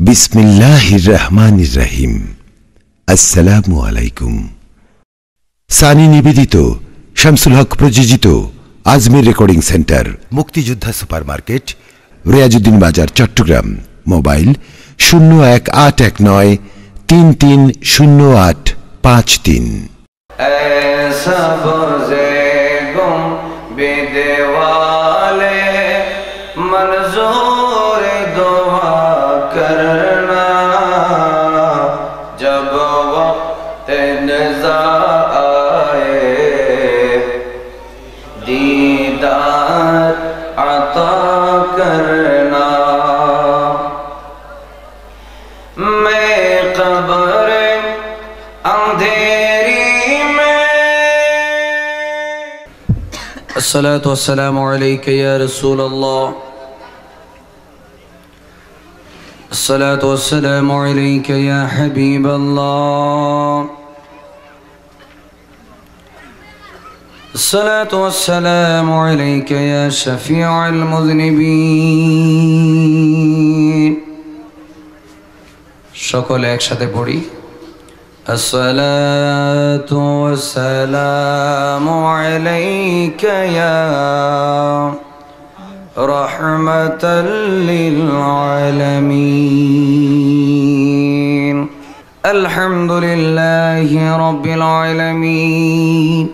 বিসমিল্লাহির রহমানির রহিম। আসসালামু আলাইকুম। সানি নিবেদিত, শামসুল হক প্রযোজিত আজমির রেকর্ডিং সেন্টার, মুক্তিযোদ্ধা সুপারমার্কেট, রিয়াজউদ্দিন বাজার, চট্টগ্রাম। মোবাইল 0189330853। मंजूर दुआ करना जब वक्त नज़ा आए, दीदार अता करना। मैं कब्र अंधेरी में अस्सलातु वस्सलामु अलैका या रसूल अल्लाह, अस्सलातु वस्सलामु अलैका या हबीब अल्लाह, अस्सलातु वस्सलामु अलैका या शफीअल मुज़निबीन। সকলে একসাথে পড়ি, अस्सलातु वस्सलामु अलैका या रहमतल लिल आलमीन। अल्हम्दुलिल्लाहि रब्बिल आलमीन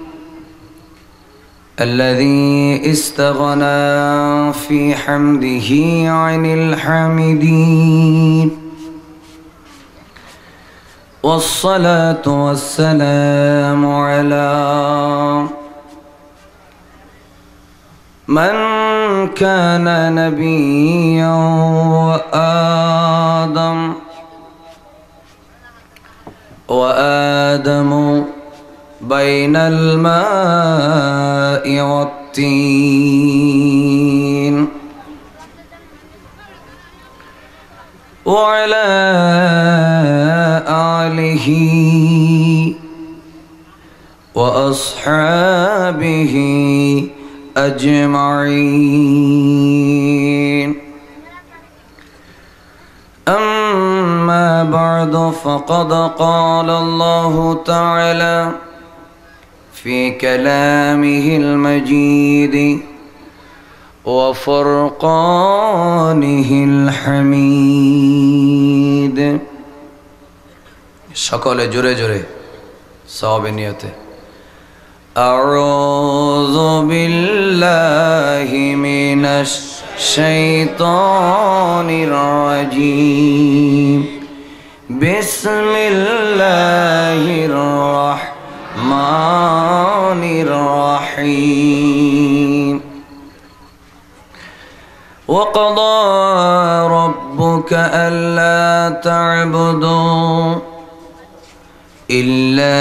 الذي استغنى في حمده عن الحامدين، والصلاة والسلام على من كان نبيا وآدم بين الماء والطين، وعلى آله وأصحابه أجمعين. أما بعد، فقد قال الله تعالى في كلامه المجيد وفرقانه الحميد। সকলে জোরে জোরে সওয়াবে নিয়তে আউযু বিল্লাহি মিনাশ শাইতানির রাজীম, বিসমিল্লাহির রাহমানির রাহিম। وقضى ربك ألا تعبدوا إلا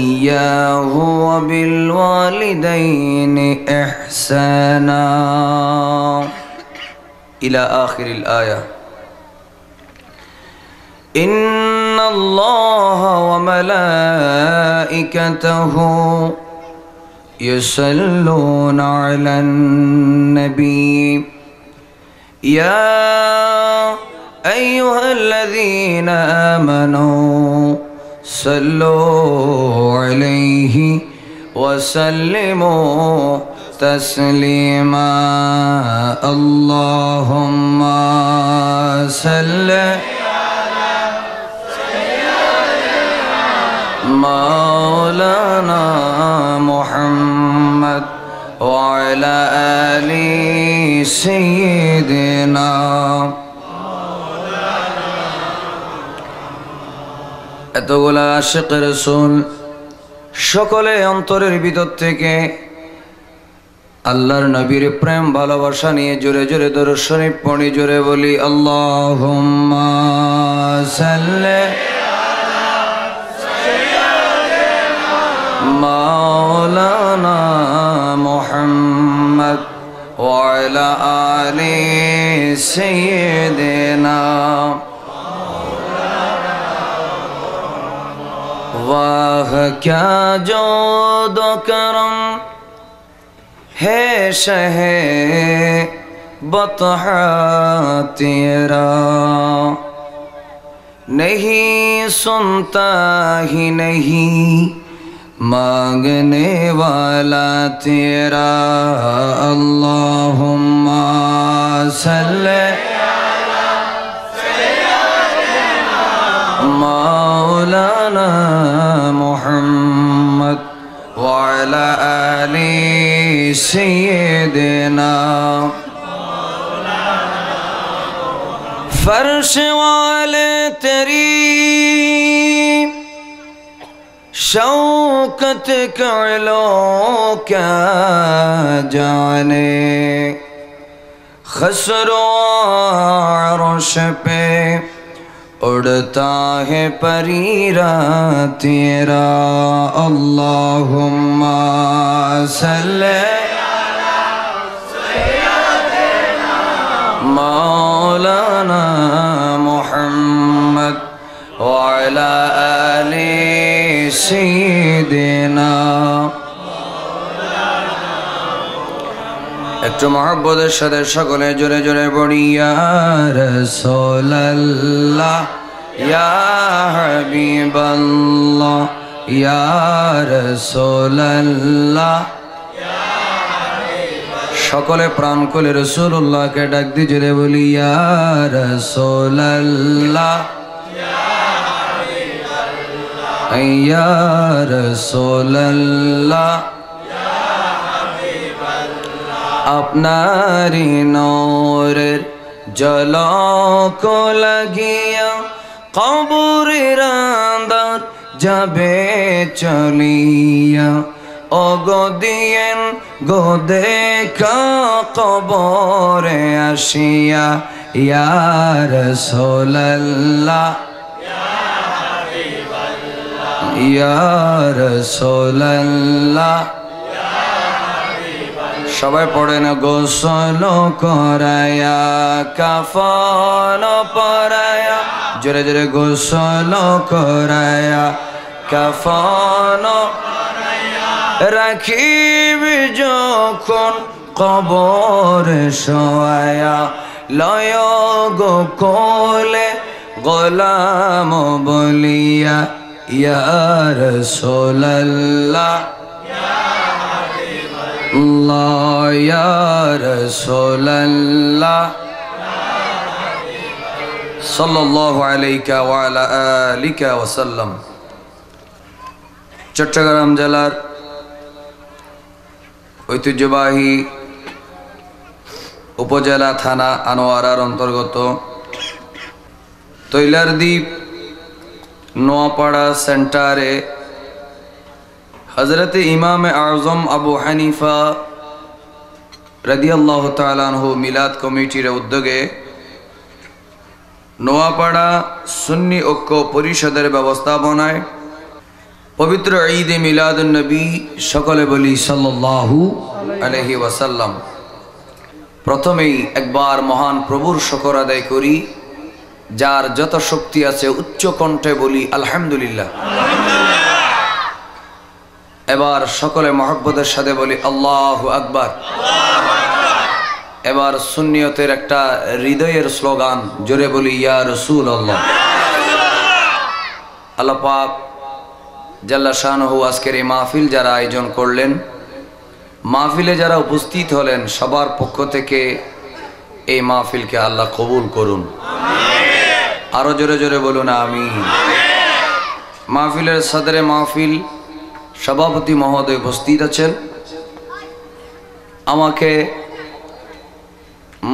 إياه وبالوالدين إحسانا إلى آخر الآية. إن الله وملائكته يصلون على النبي يا أيها الذين آمنوا صلوا عليه وسلموا تسليما اللهم صل على مولانا محمد وعلى آل سيدنا। এতগুলা আশিক রাসূল সকলে অন্তরের ভিতর থেকে আল্লাহর নবীর প্রেম ভালোবাসা নিয়ে জোরে জোরে দরুদ শরীফ পড়ি, জোরে বলি আল্লাহুম্মা সাল্লি আলা সাইয়্যিদিনা মাওলানা মুহাম্মদ ওয়া আলা আলি সাইয়্যিদিনা। वाह क्या जोद करम है शहे बतहा तेरा, नहीं सुनता ही नहीं मांगने वाला तेरा अल्लाहुम्मा सल्ले मौलाना मुहम्मद व अला आलि सय्यिदिना फर्श वाले तेरी शौकत कलो क्या जाने खसरो अर्श पे उड़ता है परीरा तेरा अल्लाहुम्मा सल्ले मौलाना मुहम्मद व अला आलि सय्यिदिना একটু মহব্বতের সাথে সকলে জোরে জোরে পড়ি ইয়া রাসূলুল্লাহ ইয়া হাবিবাল্লাহ ইয়া রাসূলুল্লাহ সকলে প্রাণ খুলে রাসূলুল্লাহকে ডাক দিয়ে জোরে বলি ইয়া রাসূলুল্লাহ ইয়া রাসূলুল্লাহ আপনারি নূরের ঝলক লাগিয়া কবরের আন্ধার যাবে চলিয়া ওগো দিয়েন গো দেখা কবরে আসিয়া ইয়া রাসূলুল্লাহ ইয়া রাসূলুল্লাহ সবাই পড়ে না গোসল করায়া কাফন পরায়া জোরে জোরে গোসল করায়া কাফন রাখিবি যখন কবরে শোয়া লয় গো কোলে গোলাম বলিয়া ইয়া রাসূলুল্লাহ আল্লাহ ইয়া রাসূলুল্লাহ সাল্লাল্লাহু আলাইকা ওয়া আলা আলিকা ওয়া সাল্লাম। চট্টগ্রাম জেলার ঐতিহ্যবাহী উপজেলা থানা আনোয়ারার অন্তর্গত তৈলারদ্বীপ নোয়াপাড়া সেন্টারে হযরত ইমাম আযম আবু হানিফা রাদিয়াল্লাহু তাআলা আনহু মিলাদ কমিটির উদ্যোগে নোয়াপাড়া সুন্নি ঐক্য পরিষদের ব্যবস্থাপনায় পবিত্র ঈদে মিলাদুন নবী সকলে বলি সাল্লাল্লাহু আলাইহি ওয়াসাল্লাম। প্রথমেই একবার মহান প্রভুর শুকর আদায় করি, যার যত শক্তি আছে উচ্চ কণ্ঠে বলি আলহামদুলিল্লাহ। এবার সকলে মহব্বতের সাথে বলি আল্লাহু আকবার। এবার সুন্নিয়তের একটা হৃদয়ের স্লোগান জোরে বলি ইয়া রাসূলুল্লাহ। আল্লাহ পাক জাল্লা শানহু আজকের এই মাহফিল যারা আয়োজন করলেন, মাহফিলে যারা উপস্থিত হলেন, সবার পক্ষ থেকে এই মাহফিলকে আল্লাহ কবুল করুন। আরো জোরে জোরে বলুন আমিন। মাহফিলের সদরে মাহফিল সভাপতি মহোদয় উপস্থিত আছেন। আমাকে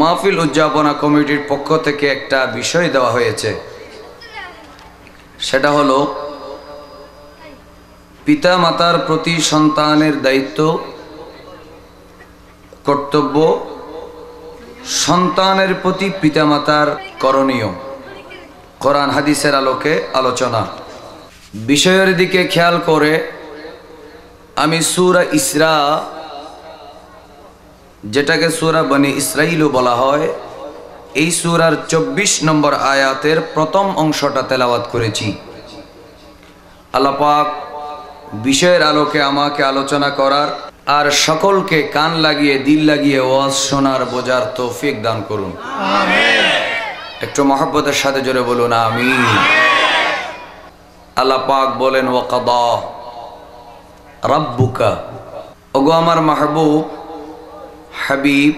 মাহফিল উদযাপনা কমিটির পক্ষ থেকে একটা বিষয় দেওয়া হয়েছে, সেটা হলো পিতা মাতার প্রতি সন্তানের দায়িত্ব, কর্তব্য, সন্তানের প্রতি পিতামাতার করণীয়, কোরআন হাদিসের আলোকে আলোচনা। বিষয়ের দিকে খেয়াল করে আমি সূরা ইসরা, যেটাকে সূরা বনি ইসরাঈলও বলা হয়, এই সূরার 24 নম্বর আয়াতের প্রথম অংশটা তেলাওয়াত করেছি। আল্লাহ পাক বিষয়ের আলোকে আমাকে আলোচনা করার আর সকলকে কান লাগিয়ে দিল লাগিয়ে ওয়াজ শোনার বোঝার তৌফিক দান করুন। আমিন। একটু মহব্বতের সাথে জোরে বলুন আমিন। আল্লাহ পাক বলেন ওয়াকাদা রাব্বুকা, ওগো আমার মাহবুব হাবিব,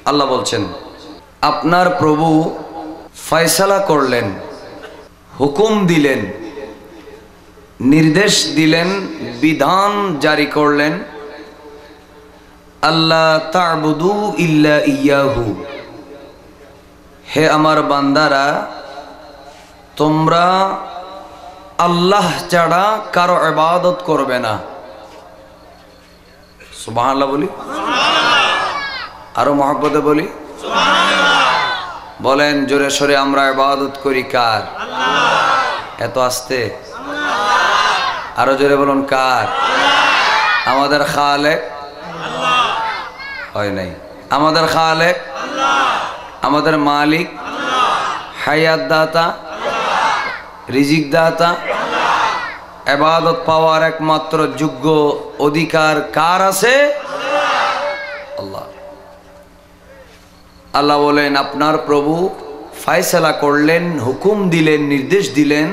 আল্লাহ বলছেন আপনার প্রভু ফয়সালা করলেন, হুকুম দিলেন, নির্দেশ দিলেন, বিধান জারি করলেন, আল্লাহ তা'বুদু ইল্লা ইয়াহু, হে আমার বান্দারা তোমরা আল্লাহ ছাড়া কারো ইবাদত করবে না। সুবহানাল্লাহ বলি, আরো মহব্বতে বলি, বলেন জোরে সোরে আমরা ইবাদত করি কার? এত আস্তে, আরো জোরে বলুন কার? আমাদের খালেক হয় নাই, আমাদের খালেক, আমাদের মালিক, হায়াত দাতা, রিজিক দাতা, ইবাদত পাওয়ার একমাত্র যোগ্য অধিকার কার আছে? আল্লাহ। আল্লাহ বলেন আপনার প্রভু ফয়সালা করলেন, হুকুম দিলেন, নির্দেশ দিলেন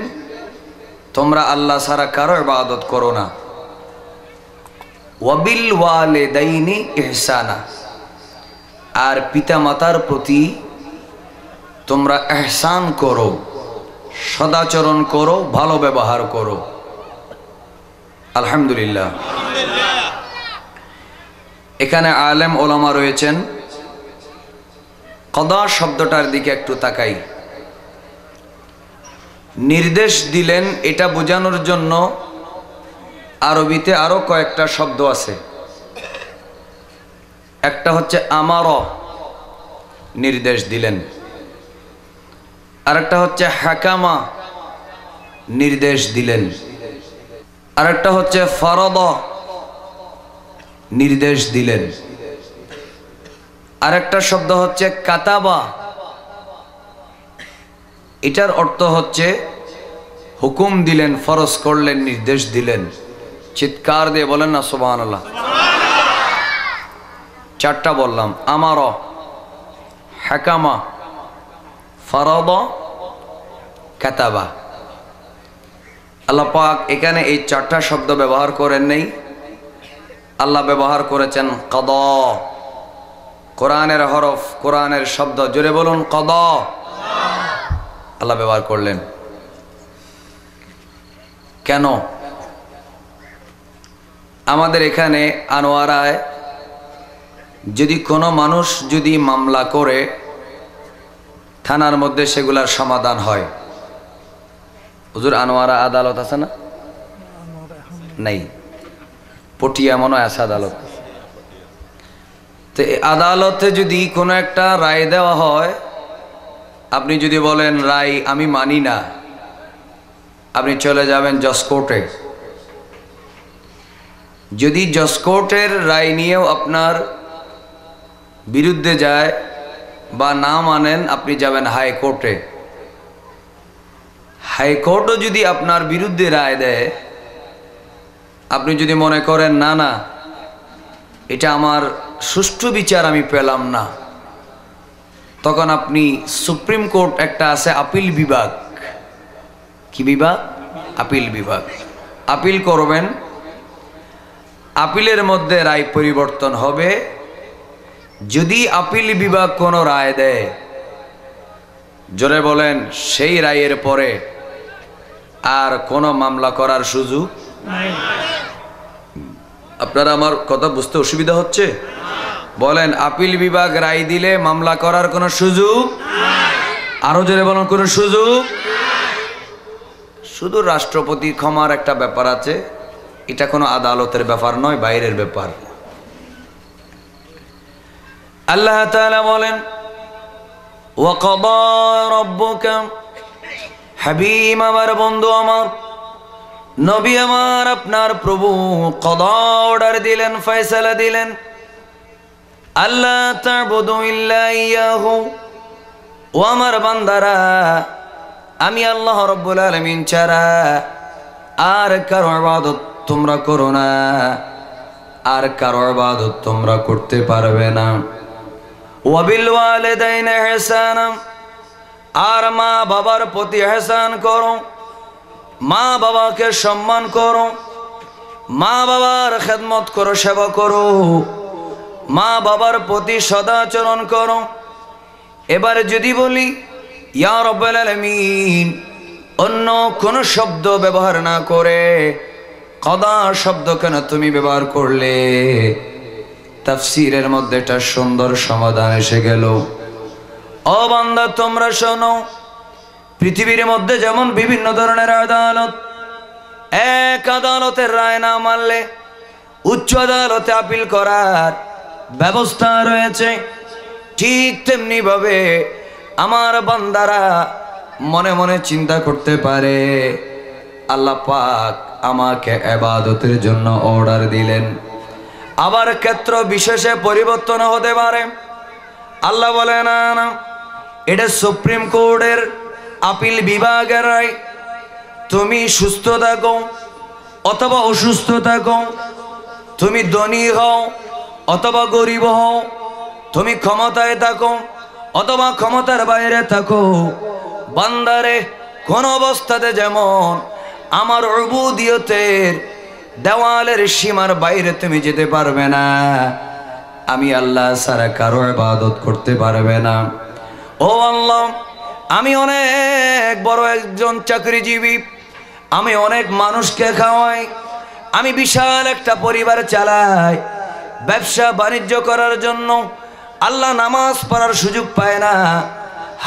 তোমরা আল্লাহ ছাড়া কারো ইবাদত করো না। ওয়াবিল ওয়ালিদাইনি ইহসানা, আর পিতামাতার প্রতি তোমরা ইহসান করো, সদাচরণ করো, ভালো ব্যবহার করো। আলহামদুলিল্লাহ। এখানে আলেম ওলামা রয়েছেন। কদা শব্দটার দিকে একটু তাকাই। নির্দেশ দিলেন এটা বোঝানোর জন্য আরবিতে আরো কয়েকটা শব্দ আছে। একটা হচ্ছে আমার, নির্দেশ দিলেন, আরেকটা হচ্ছে হাকামা, নির্দেশ দিলেন, আরেকটা হচ্ছে ফরদ, নির্দেশ দিলেন, আরেকটা শব্দ হচ্ছে কাতাবা, এটার অর্থ হচ্ছে হুকুম দিলেন, ফরজ করলেন, নির্দেশ দিলেন। চিৎকার দিয়ে বলেন না সুবহানাল্লাহ। চারটা বললাম, আমার, হাকামা, ফরদ, কাতাবা। আল্লাহ পাক এখানে এই চারটা শব্দ ব্যবহার করেন নেই, আল্লাহ ব্যবহার করেছেন কদা। কোরআনের হরফ, কোরআনের শব্দ, জোরে বলুন কদা, আল্লাহ ব্যবহার করলেন। কেন? আমাদের এখানে আনোয়ারায় যদি কোনো মানুষ যদি মামলা করে থানার মধ্যে সেগুলার সমাধান হয়, হুজুর আনোয়ারা আদালত আছে না? নাই, পটিয়া মনে হয় আছে আদালত। তো আদালতে যদি কোনো একটা রায় দেওয়া হয়, আপনি যদি বলেন রায় আমি মানি না, আপনি চলে যাবেন জজ কোর্টে। যদি জজ কোর্টের রায় নিয়েও আপনার বিরুদ্ধে যায় বা না মানেন, আপনি যাবেন হাইকোর্টে। হাইকোর্টও যদি আপনার বিরুদ্ধে রায় দেয়, আপনি যদি মনে করেন না না এটা আমার সুষ্ঠু বিচার আমি পেলাম না, তখন আপনি সুপ্রিম কোর্ট একটা আছে আপিল বিভাগ। কি বিভাগ? আপিল বিভাগ। আপিল করবেন, আপিলের মধ্যে রায় পরিবর্তন হবে। যদি আপিল বিভাগ কোনো রায় দেয়, জোরে বলেন, সেই রায়ের পরে আর কোনো মামলা করার সুযোগ নাই। আপনারা আমার কথা বুঝতে অসুবিধা হচ্ছে? বলেন, আপিল বিভাগ রায় দিলে মামলা করার কোনো সুযোগ নাই। আরো জোরে বলেন, কোনো সুযোগ নাই। শুধু রাষ্ট্রপতি ক্ষমার একটা ব্যাপার আছে, এটা কোনো আদালতের ব্যাপার নয়, বাইরের ব্যাপার। আল্লাহ তাআলা বলেন ওয়াকাদা রাব্বুকা, হাবিব আমার বন্ধু আমার নবী আমার, আপনার প্রভু কদা অর্ডার দিলেন, ফয়সালা দিলেন, আল্লাহ তা'বুদু ইল্লা ইয়াহু, ও আমার বান্দারা আমি আল্লাহ রাব্বুল আলামিন ছাড়া আর কারো ইবাদত তোমরা করো না, আর কারো ইবাদত তোমরা করতে পারবে না। ওয়াবিল ওয়ালিদাইনি ইহসানা, আর মা বাবার প্রতি ইহসান করো, মা বাবাকে সম্মান করো, মা বাবার খেদমত করো, সেবা করো, মা বাবার প্রতি সদাচরণ করো। এবার যদি বলি ইয়া রাব্বুল আলামিন, অন্য কোন শব্দ ব্যবহার না করে কদা শব্দ কেন তুমি ব্যবহার করলে? তাফসীরের মধ্যে একটা সুন্দর সমাধান এসে গেল। ও বান্দা, তোমরা শোনো, পৃথিবীর মধ্যে যেমন বিভিন্ন ধরনের আদালত, এক আদালতের রায় না মানলে উচ্চ আদালতে আপিল করার ব্যবস্থা রয়েছে, ঠিক তেমনি ভাবে আমার বান্দারা মনে মনে চিন্তা করতে পারে আল্লাহ পাক আমাকে ইবাদতের জন্য অর্ডার দিলেন। আবার ক্ষেত্র বিশেষে পরিবর্তন হতে পারে। আল্লাহ বলে না না, এটা সুপ্রিম কোর্টের আপিল বিভাগের রায়। তুমি সুস্থ থাকো অথবা অসুস্থ থাকো, তুমি ধনী হও অথবা গরিব হও, তুমি ক্ষমতায় থাকো অথবা ক্ষমতার বাইরে থাকো, বান্দারে কোন অবস্থাতে যেমন আমার উবুদিয়তের দেওয়ালের সীমার বাইরে তুমি যেতে পারবে না। আমি আল্লাহ ছাড়া কারো ইবাদত করতে পারবে না। ও আল্লাহ, আমি অনেক বড় একজন চাকরিজীবী, আমি অনেক মানুষকে খাওয়াই, আমি বিশাল একটা পরিবার চালাই, ব্যবসা বাণিজ্য করার জন্য আল্লাহ নামাজ পড়ার সুযোগ পায় না।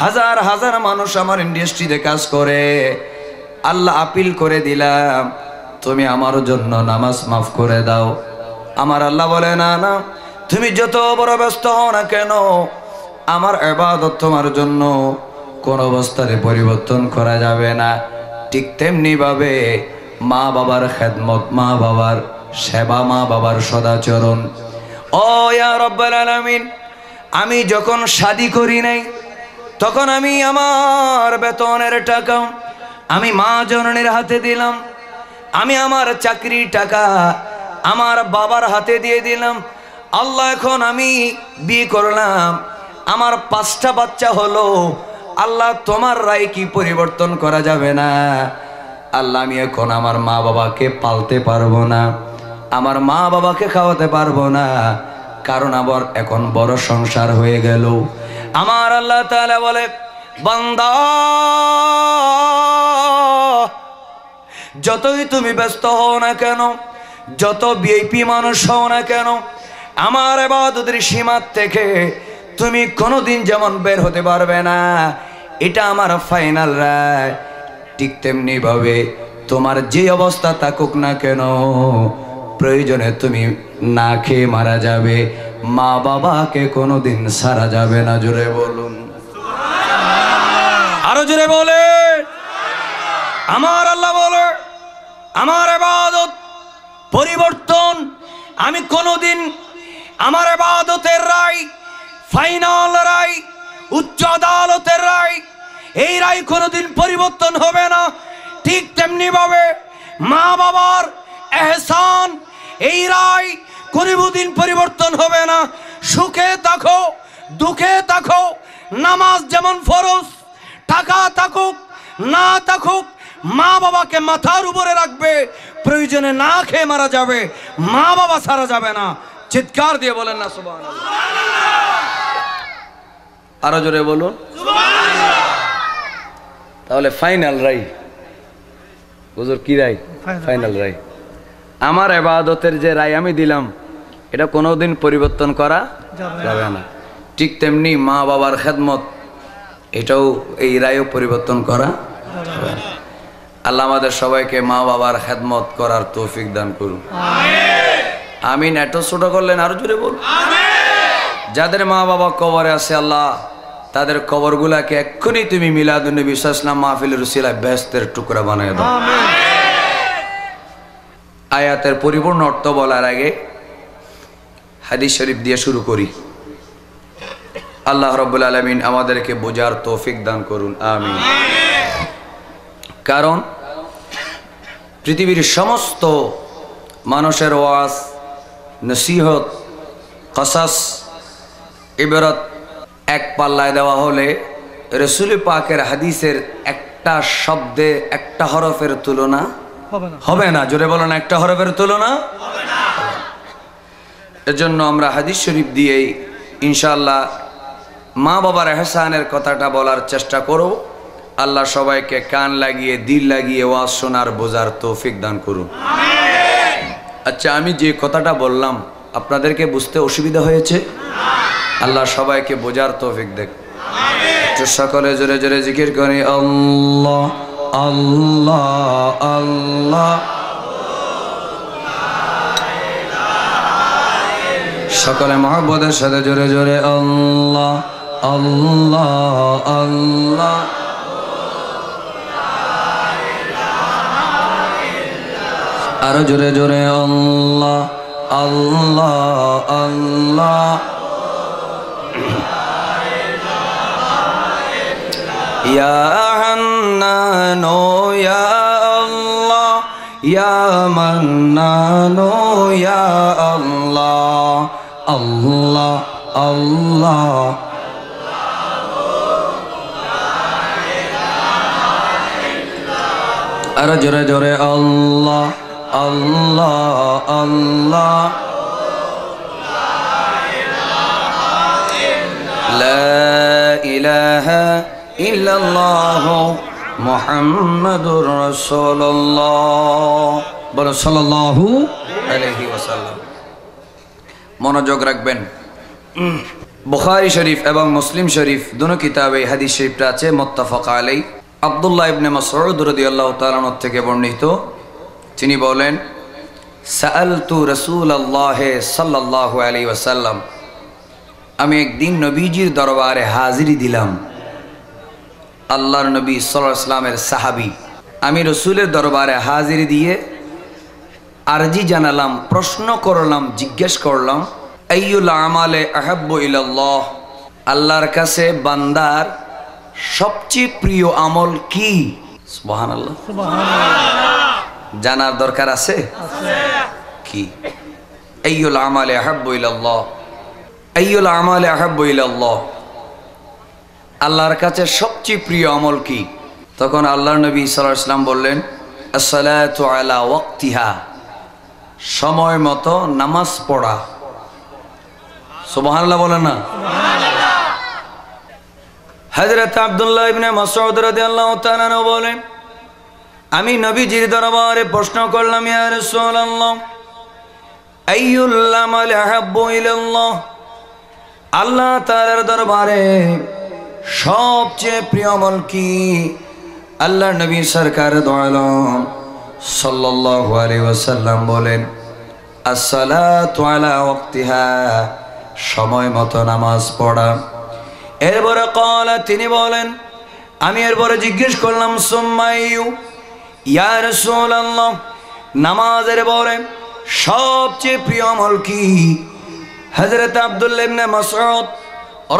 হাজার হাজার মানুষ আমার ইন্ডাস্ট্রিতে কাজ করে। আল্লাহ আপিল করে দিলাম, তুমি আমার জন্য নামাজ মাফ করে দাও। আমার আল্লাহ বলে না না, তুমি যত বড় ব্যস্ত হও না কেন, আমার ইবাদত তোমার জন্য কোন অবস্থায় পরিবর্তন করা যাবে না। ঠিক তেমনি ভাবে মা বাবার খেদমত, মা বাবার সেবা, মা বাবার সদাচরণ। ও ইয়া রাব্বুল আলামিন, আমি যখন শাদী করি নাই তখন আমি আমার বেতনের টাকা আমি মা জননীর হাতে দিলাম। আমি আমার চাকরির টাকা আমার বাবার হাতে দিয়ে দিলাম। আল্লাহ, এখন আমি বিয়ে করলাম, আমার 5টা বাচ্চা হলো। আল্লাহ, তোমার রায় কি পরিবর্তন করা যাবে না? আল্লাহ, আমি এখন আমার মা বাবাকে পালতে পারবো না, আমার মা বাবাকে খাওয়াতে পারবো না, কারণ আবার এখন বড় সংসার হয়ে গেল। আমার আল্লাহ তাআলা বলে, বান্দা, যতই তুমি ব্যস্ত হও না কেন, যত ভিআইপি মানুষ হও না কেন, আমার ইবাদতের সীমা থেকে তুমি কোনোদিন যেমন বের হতে পারবে না। এটা আমার ফাইনাল রায়। ঠিক তেমনি ভাবে তোমার যে অবস্থা থাকুক না কেন, প্রয়োজনে তুমি না খেয়ে মারা যাবে, মা বাবাকে কোনোদিন সারা যাবে না। জোরে বলুন, আরো জোরে বলে। আমার আল্লাহ বলে, আমার ইবাদত পরিবর্তন আমি কোনোদিন, আমার ইবাদতের রায়, ফাইনাল রায়, উচ্চ আদালতের রায়, এই রায় কোনোদিন পরিবর্তন হবে না। ঠিক তেমনি ভাবে মা বাবার এহসান, এই রায় কোনোদিন পরিবর্তন হবে না। সুখে থাকো দুঃখে থাকো, নামাজ যেমন ফরজ, টাকা থাকুক না থাকুক, মা বাবাকে মাথার উপরে রাখবে, প্রয়োজনে না খেয়ে মারা যাবে, মা বাবা ছাড়া যাবে না। চিৎকার দিয়ে বলেন না সুবহানাল্লাহ। আরো জোরে বলুন তাহলে ফাইনাল রাই। হুজুর কি রাই? ফাইনাল রাই। আমার ইবাদতের যে রায় আমি দিলাম, এটা কোনোদিন পরিবর্তন করা যাবে না। ঠিক তেমনি মা বাবার খেদমত, এটাও এই রায়ও পরিবর্তন করা যাবে না। আল্লাহ আমাদের সবাইকে মা বাবার খেদমত করার তৌফিক দান করুন। আমিন। এত ছোট করলেন, আরো জোরে বলুন। যাদের মা বাবা কবরে আছে, আল্লাহ তাদের কবরগুলাকে এক্ষুনি তুমি মিলাদুন নবী সাল্লাল্লাহু আলাইহি ওয়াসাল্লাম মাহফিলের উসিলায় বেহেশতের টুকরা বানায় দাও। আয়াতের পরিপূর্ণ অর্থ বলার আগে হাদিস শরীফ দিয়ে শুরু করি। আল্লাহ রাব্বুল আলামিন আমাদেরকে বোঝার তৌফিক দান করুন, আমিন। কারণ পৃথিবীর সমস্ত মানুষের ওয়াজ, নসিহত, কসাস, ইবরত এক পাল্লায় দেওয়া হলে রাসূল পাকের হাদিসের একটা একটা শব্দে একটা হরফের তুলনা হবে না। জোরে বলো না, একটা হরফের তুলনা হবে না। এজন্য আমরা হাদিস শরীফ দিয়েই ইনশাআল্লাহ মা বাবার এহসানের কথাটা বলার চেষ্টা করব। আল্লাহ সবাইকে কান লাগিয়ে দিল লাগিয়ে ওয়াজ শোনার বোঝার তৌফিক দান করুন। আচ্ছা, আমি যে কথাটা বললাম আপনাদেরকে বুঝতে অসুবিধা হয়েছে? আল্লাহ সবাইকে বোঝার তৌফিক দেখ। সকলে জোরে জোরে জিকির করি আল্লাহ আল্লাহ আল্লাহ। সকলে মহব্বতের সাথে জোরে জোরে আল্লাহ আল্লাহ আল্লাহ। আরো জোরে জোরে আল্লাহ আল্লাহ আল্লাহ। ইয়া হান্নানু ইয়া আল্লাহ ইয়া মান্নানু ইয়া আল্লাহ আল্লাহ আল্লাহ। আরো জোরে জোরে আল্লাহ আল্লাহ আল্লাহ। লা ইলাহা ইল্লাল্লাহ মুহাম্মাদুর রাসূলুল্লাহ। বলো সাল্লাল্লাহু আলাইহি ওয়াসাল্লাম। মনোযোগ রাখবেন। বুখারী শরীফ এবং মুসলিম শরীফ দুনো কিতাবে হাদিস শরীফটা আছে মুত্তাফাক আলাইহি। আব্দুল্লাহ ইবনে মাসউদ রাদিয়াল্লাহু তাআলা আনহু থেকে বর্ণিত, তিনি বলেন সাআলতু রাসূলুল্লাহ সাল্লাল্লাহু আলাইহি ওয়াসাল্লাম, আমি একদিন নবীজির দরবারে হাজিরি দিলাম। আল্লাহর নবী সাল্লাল্লাহু আলাইহি ওয়াসাল্লামের সাহাবী। আমি রসুলের দরবারে হাজিরি দিয়ে আরজি জানালাম, প্রশ্ন করলাম, জিজ্ঞেস করলাম আইয়ুল আমালে আহাব্বু ইলাল্লাহ, আল্লাহর কাছে বান্দার সবচেয়ে প্রিয় আমল কি? সুবহানাল্লাহ। জানার দরকার আছে? কি? আইয়ুল আমালে আহাব্বু ইলাল্লাহ, আইয়ুল আমালে আহাব্বু ইলাল্লাহ, আল্লাহর কাছে সবচেয়ে প্রিয় আমল কি? তখন আল্লাহর নবী সাল্লাল্লাহু আলাইহি ওয়াসাল্লাম বললেন আসসালাতু আলা ওয়াক্তিহা, সময় মতো নামাজ পড়া। সুবহানাল্লাহ বলেন না? হযরত আব্দুল্লাহ ইবনে মাসউদ রাদিয়াল্লাহু তাআলা আনহু বলেন, আমি নবীজির দরবারে প্রশ্ন করলাম, ইয়া রাসূলুল্লাহ আইয়ুল আমালি আহাব্বু ইলাল্লাহ, আল্লাহ তাআলার দরবারে সবচেয়ে প্রিয় আমল কি? আল্লাহর নবী সরকার দো আলম সাল্লাল্লাহু আলাইহি ওয়াসাল্লাম বলেন আসসালাতু আলা ওয়াক্তিহা, সময় মতো নামাজ পড়া। এরপরে ক্বালা, তিনি বলেন, আমি এরপরে জিজ্ঞেস করলাম সুম্মাইয়ু, ইয়া রাসূলুল্লাহ নামাজের পরে সবচেয়ে প্রিয় আমল কি? হযরত আব্দুল্লাহ ইবনে মাসউদ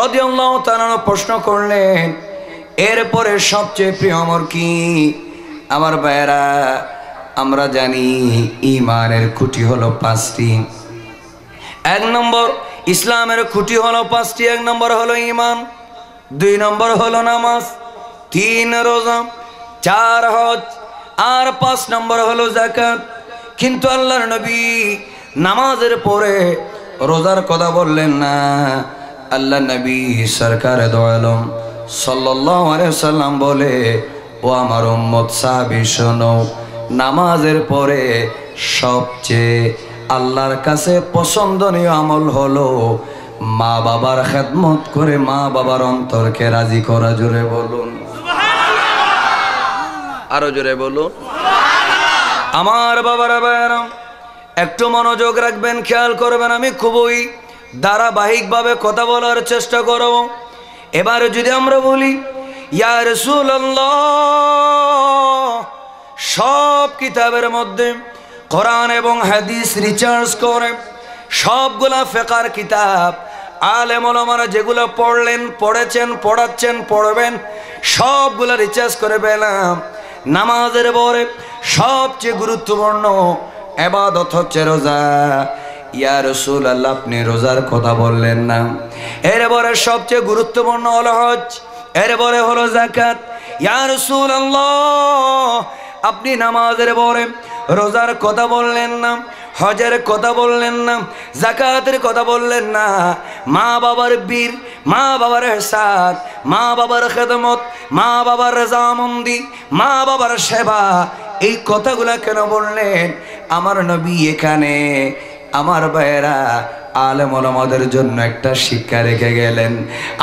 রাদিয়াল্লাহু তাআলা প্রশ্ন করলেন, এরপরে সবচেয়ে প্রিয় আমল কি? আমার ভাইয়েরা, আমরা জানি ঈমানের খুঁটি হলো 5টি। 1 নম্বর ইসলামের খুঁটি হলো 5টি। 1 নম্বর হলো ঈমান, 2 নম্বর হলো নামাজ, 3 রোজা, 4 হজ, আর 5 নম্বর হলো যাকাত। কিন্তু আল্লাহর নবী নামাজের পরে রোজার কথা বললেন না। আল্লাহ নবী সরকার দো আলম সাল্লাল্লাহু আলাইহি ওয়াসাল্লাম বলে, ও আমার উম্মত সাহাবী শোনো, নামাজের পরে সবচেয়ে আল্লাহর কাছে পছন্দনীয় আমল হলো মা বাবার খেদমত করে মা বাবার অন্তরকে রাজি করা। জোরে বলুন সুবহানাল্লাহ। আরো জোরে বলুন সুবহানাল্লাহ। আমার বাবারা ভাইরা একটু মনোযোগ রাখবেন, খেয়াল করবেন। আমি খুবই ধারাবাহিকভাবে কথা বলার চেষ্টা করব। এবার যদি আমরা বলি ইয়া রাসূলুল্লাহ, সব কিতাবের মধ্যে কোরআন এবং হাদিস রিসার্চ করে সবগুলা ফিকহের কিতাব আলেম ওলামারা যেগুলো পড়লেন, পড়েছেন, পড়াচ্ছেন, পড়বেন, সবগুলা রিসার্চ করে পেলাম নামাজের পরে সবচেয়ে গুরুত্বপূর্ণ ইবাদত হচ্ছে রোজা। ইয়া রাসূলুল্লাহ, আপনি রোজার কথা বললেন না। এরপরে সবচেয়ে গুরুত্বপূর্ণ হলো হজ, এরপরে হলো যাকাত, ইয়া রাসূলুল্লাহ, আপনি নামাজের পরে রোজার কথা বললেন না, হজের কথা বললেন না, যাকাতের কথা বললেন না, মা বাবার বীর, মা বাবার ইহসান, মা বাবার খেদমত, মা বাবার রজামন্দি, মা বাবার সেবা, এই কথাগুলা কেন বললেন? আমার নবী এখানে আমার ভাইয়েরা আলেম ওলামাদের জন্য একটা শিক্ষা রেখে গেলেন।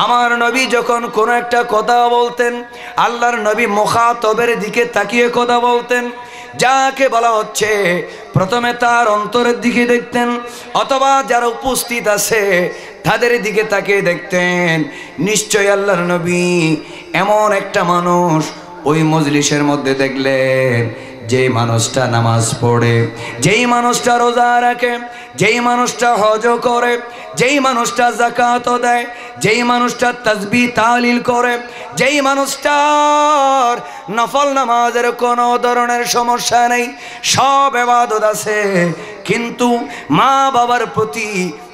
আমার নবী যখন কোনো একটা কথা বলতেন, আল্লাহর নবী মুখাতবের দিকে তাকিয়ে কথা বলতেন। যাকে বলা হচ্ছে প্রথমে তার অন্তরের দিকে দেখতেন, অথবা যারা উপস্থিত আছে তাদের দিকে তাকিয়ে দেখতেন। নিশ্চয় আল্লাহর নবী এমন একটা মানুষ ওই মজলিসের মধ্যে দেখলেন, যেই মানুষটা নামাজ পড়ে, যেই মানুষটা রোজা রাখে, যেই মানুষটা হজ করে, যেই মানুষটা যাকাত দেয়, যেই মানুষটা তাসবিহ তাহলিল করে, যেই মানুষটার নফল নামাজের কোনো ধরনের সমস্যা নেই, সব ইবাদত আছে, কিন্তু মা বাবার প্রতি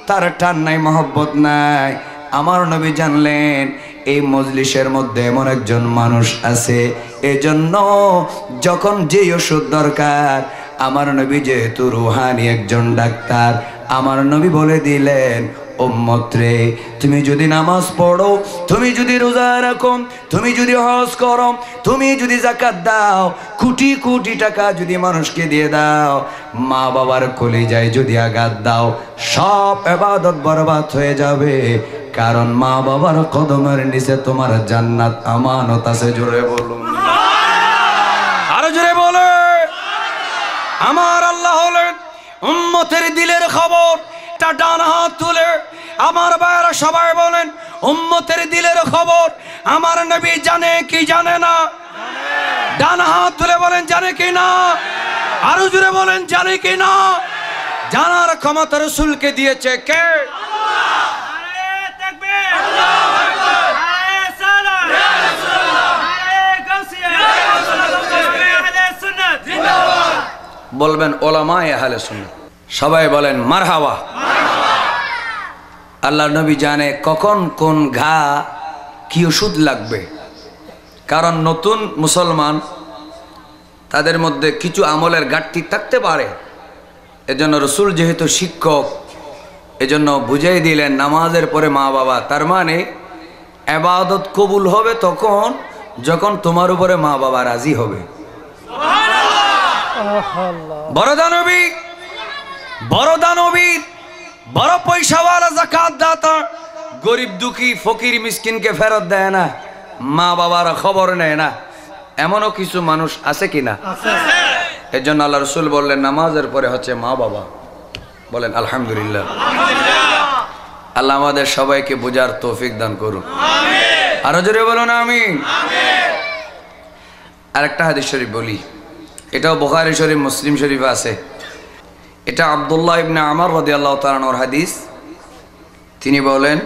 তার টান নাই, মহব্বত নাই। আমার নবী জানলেন এই মজলিসের মধ্যে এমন একজন মানুষ আছে, এজন্য যখন যে ওষুধ দরকার, আমার নবী যেহেতু রুহানি একজন ডাক্তার, আমার নবী বলে দিলেন, উম্মত রে, তুমি যদি নামাজ পড়ো, তুমি যদি রোজা রাখো, তুমি যদি হজ করো, তুমি যদি যাকাত দাও, কোটি কোটি টাকা যদি মানুষকে দিয়ে দাও, মা বাবার কলিজায় যদি আঘাত দাও, সব ইবাদত বরবাদ হয়ে যাবে। কারণ মা বাবার কদমের নিচে তোমার জান্নাত আমানত আছে। জোরে বলুন, আরো জোরে বলে। আমার আল্লাহ হলেন উম্মতের দিলের খবর। ডান হাত তুলে আমার ভাইরা সবাই বলেন, উম্মতের দিলের খবর আমার নবী জানে কি জানে না? ডান হাত তুলে বলেন, জানে কি না? আরো জোরে বলেন, জানে কি না? জানার ক্ষমতা রাসূলকে দিয়েছে কে? বলবেন ওলামায়ে আহলে সুন্নাত। সবাই বলেন মারহাবা। আল্লাহর নবী জানে কখন কোন ঘা কি ওষুধ লাগবে। কারণ নতুন মুসলমান, তাদের মধ্যে কিছু আমলের ঘাটতি থাকতে পারে। এজন্য রাসূল যেহেতু শিক্ষক, এজন্য বুঝাই দিলেন নামাজের পরে মা বাবা, তার মানে ইবাদত কবুল হবে তখন যখন তোমার উপরে মা বাবা রাজি হবে। বড় দানবী, বড় দানবী, বড় পয়সাওয়ালা, যাকাত দাতা, গরিব দুঃখী ফকির মিসকিনকে ফেরত দেয় না, মা বাবার খবর নেয় না, এমনও কিছু মানুষ আছে কিনা? এর জন্য আল্লাহ রাসূল বললেন নামাজের পরে হচ্ছে মা বাবা। বলেন আলহামদুলিল্লাহ। আল্লাহ আমাদের সবাইকে বোঝার তৌফিক দান করুন। আরো জোরে বলুন আমিন। আরেকটা হাদিস শরীফ বলি, এটাও বুখারী শরীফ, মুসলিম শরীফে আছে। এটা আব্দুল্লাহ ইবনে আমর রাদিয়াল্লাহু তাআলা আনহুর হাদিস। তিনি বলেন,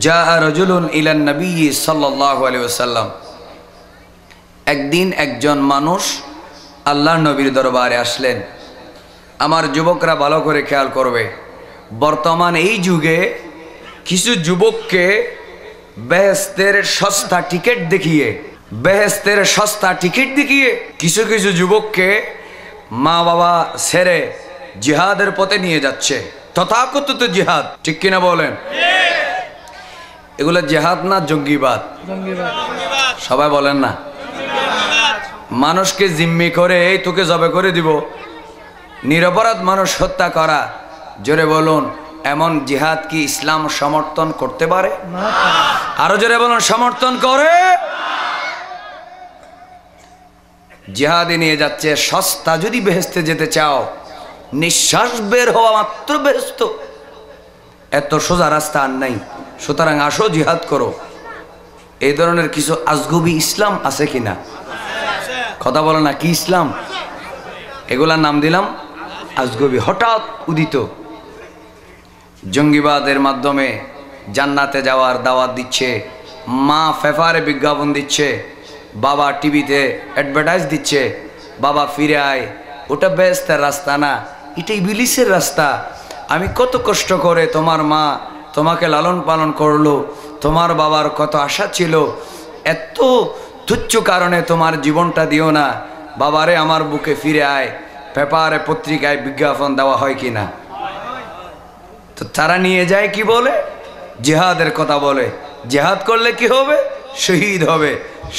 জা রাজুলুন ইলান নবী সাল্লাল্লাহু আলাইহি ওয়াসাল্লাম, একদিন একজন মানুষ আল্লাহর নবীর দরবারে আসলেন। আমার যুবকরা ভালো করে খেয়াল করবে, বর্তমান এই যুগে কিছু যুবককে বেহেশতের সস্তা টিকিট দেখিয়ে, বেহেশতের সস্তা টিকিট দেখিয়ে কিছু কিছু যুবককে মা বাবা ছেড়ে জিহাদের পথে নিয়ে যাচ্ছে। তথাকথিত জিহাদ, ঠিক কিনা বলেন? এগুলো জিহাদ না জঙ্গিবাদ? সবাই বলেন না। মানুষকে জিম্মি করে এই তোকে জবে করে দিব, নিরপরাধ মানুষ হত্যা করা, জোরে বলুন এমন জিহাদ কি ইসলাম সমর্থন করতে পারে? আরো জোরে বলুন, সমর্থন করে? জিহাদে নিয়ে যাচ্ছে। সস্তা যদি বেহেশতে যেতে চাও, নিঃশ্বাস বের হওয়া মাত্র বেহেশত, এত সোজা রাস্তা আর নাই। সুতরাং আসো জিহাদ করো। এই ধরনের কিছু আজগুবি ইসলাম আছে কিনা? কথা বলে না, কি ইসলাম? এগুলার নাম দিলাম আজগুবি। হঠাৎ উদিত জঙ্গিবাদের মাধ্যমে জান্নাতে যাওয়ার দাওয়াত দিচ্ছে, মা পেপারে বিজ্ঞাপন দিচ্ছে, বাবা টিভিতে অ্যাডভার্টাইজ দিচ্ছে, বাবা ফিরে আয়, ওটা বেহেশতের রাস্তা না, এটা ইবলিসের রাস্তা। আমি কত কষ্ট করে তোমার মা তোমাকে লালন পালন করলো, তোমার বাবার কত আশা ছিল, এত তুচ্ছ কারণে তোমার জীবনটা দিও না। বাবারে আমার বুকে ফিরে আয়, পেপারে পত্রিকায় বিজ্ঞাপন দেওয়া হয় কি না? তো তারা নিয়ে যায় কি বলে? জিহাদের কথা বলে। জিহাদ করলে কি হবে? শহীদ হবে।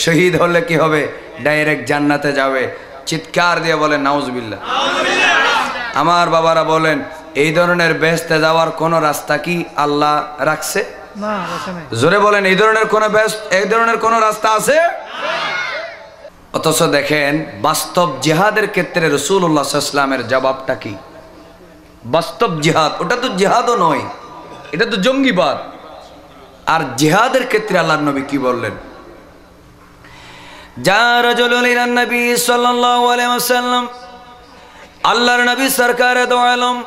শহীদ হলে কি হবে? ডাইরেক্ট জান্নাতে যাবে। চিৎকার দিয়ে বলে নাউজুবিল্লাহ। আমার বাবারা বলেন, এই ধরনের বেহেশতে যাওয়ার কোন রাস্তা কি আল্লাহ রাখছে? না, রাখে নাই। জোরে বলেন, এই ধরনের কোন রাস্তা আছে? অথচ দেখেন বাস্তব জিহাদের ক্ষেত্রে রাসূলুল্লাহ সাল্লাল্লাহু আলাইহি ওয়াসাল্লামের জবাবটা কি? বাস্তব জিহাদ, ওটা তো জিহাদও নয়, এটা তো জঙ্গিবাদ। আর জিহাদের ক্ষেত্রে আল্লাহর নবী কি বললেন? যা রাজুলুন ইলান নবী সাল্লাল্লাহু আলাইহি ওয়াসাল্লাম, আল্লাহর নবী সরকারে দো আলম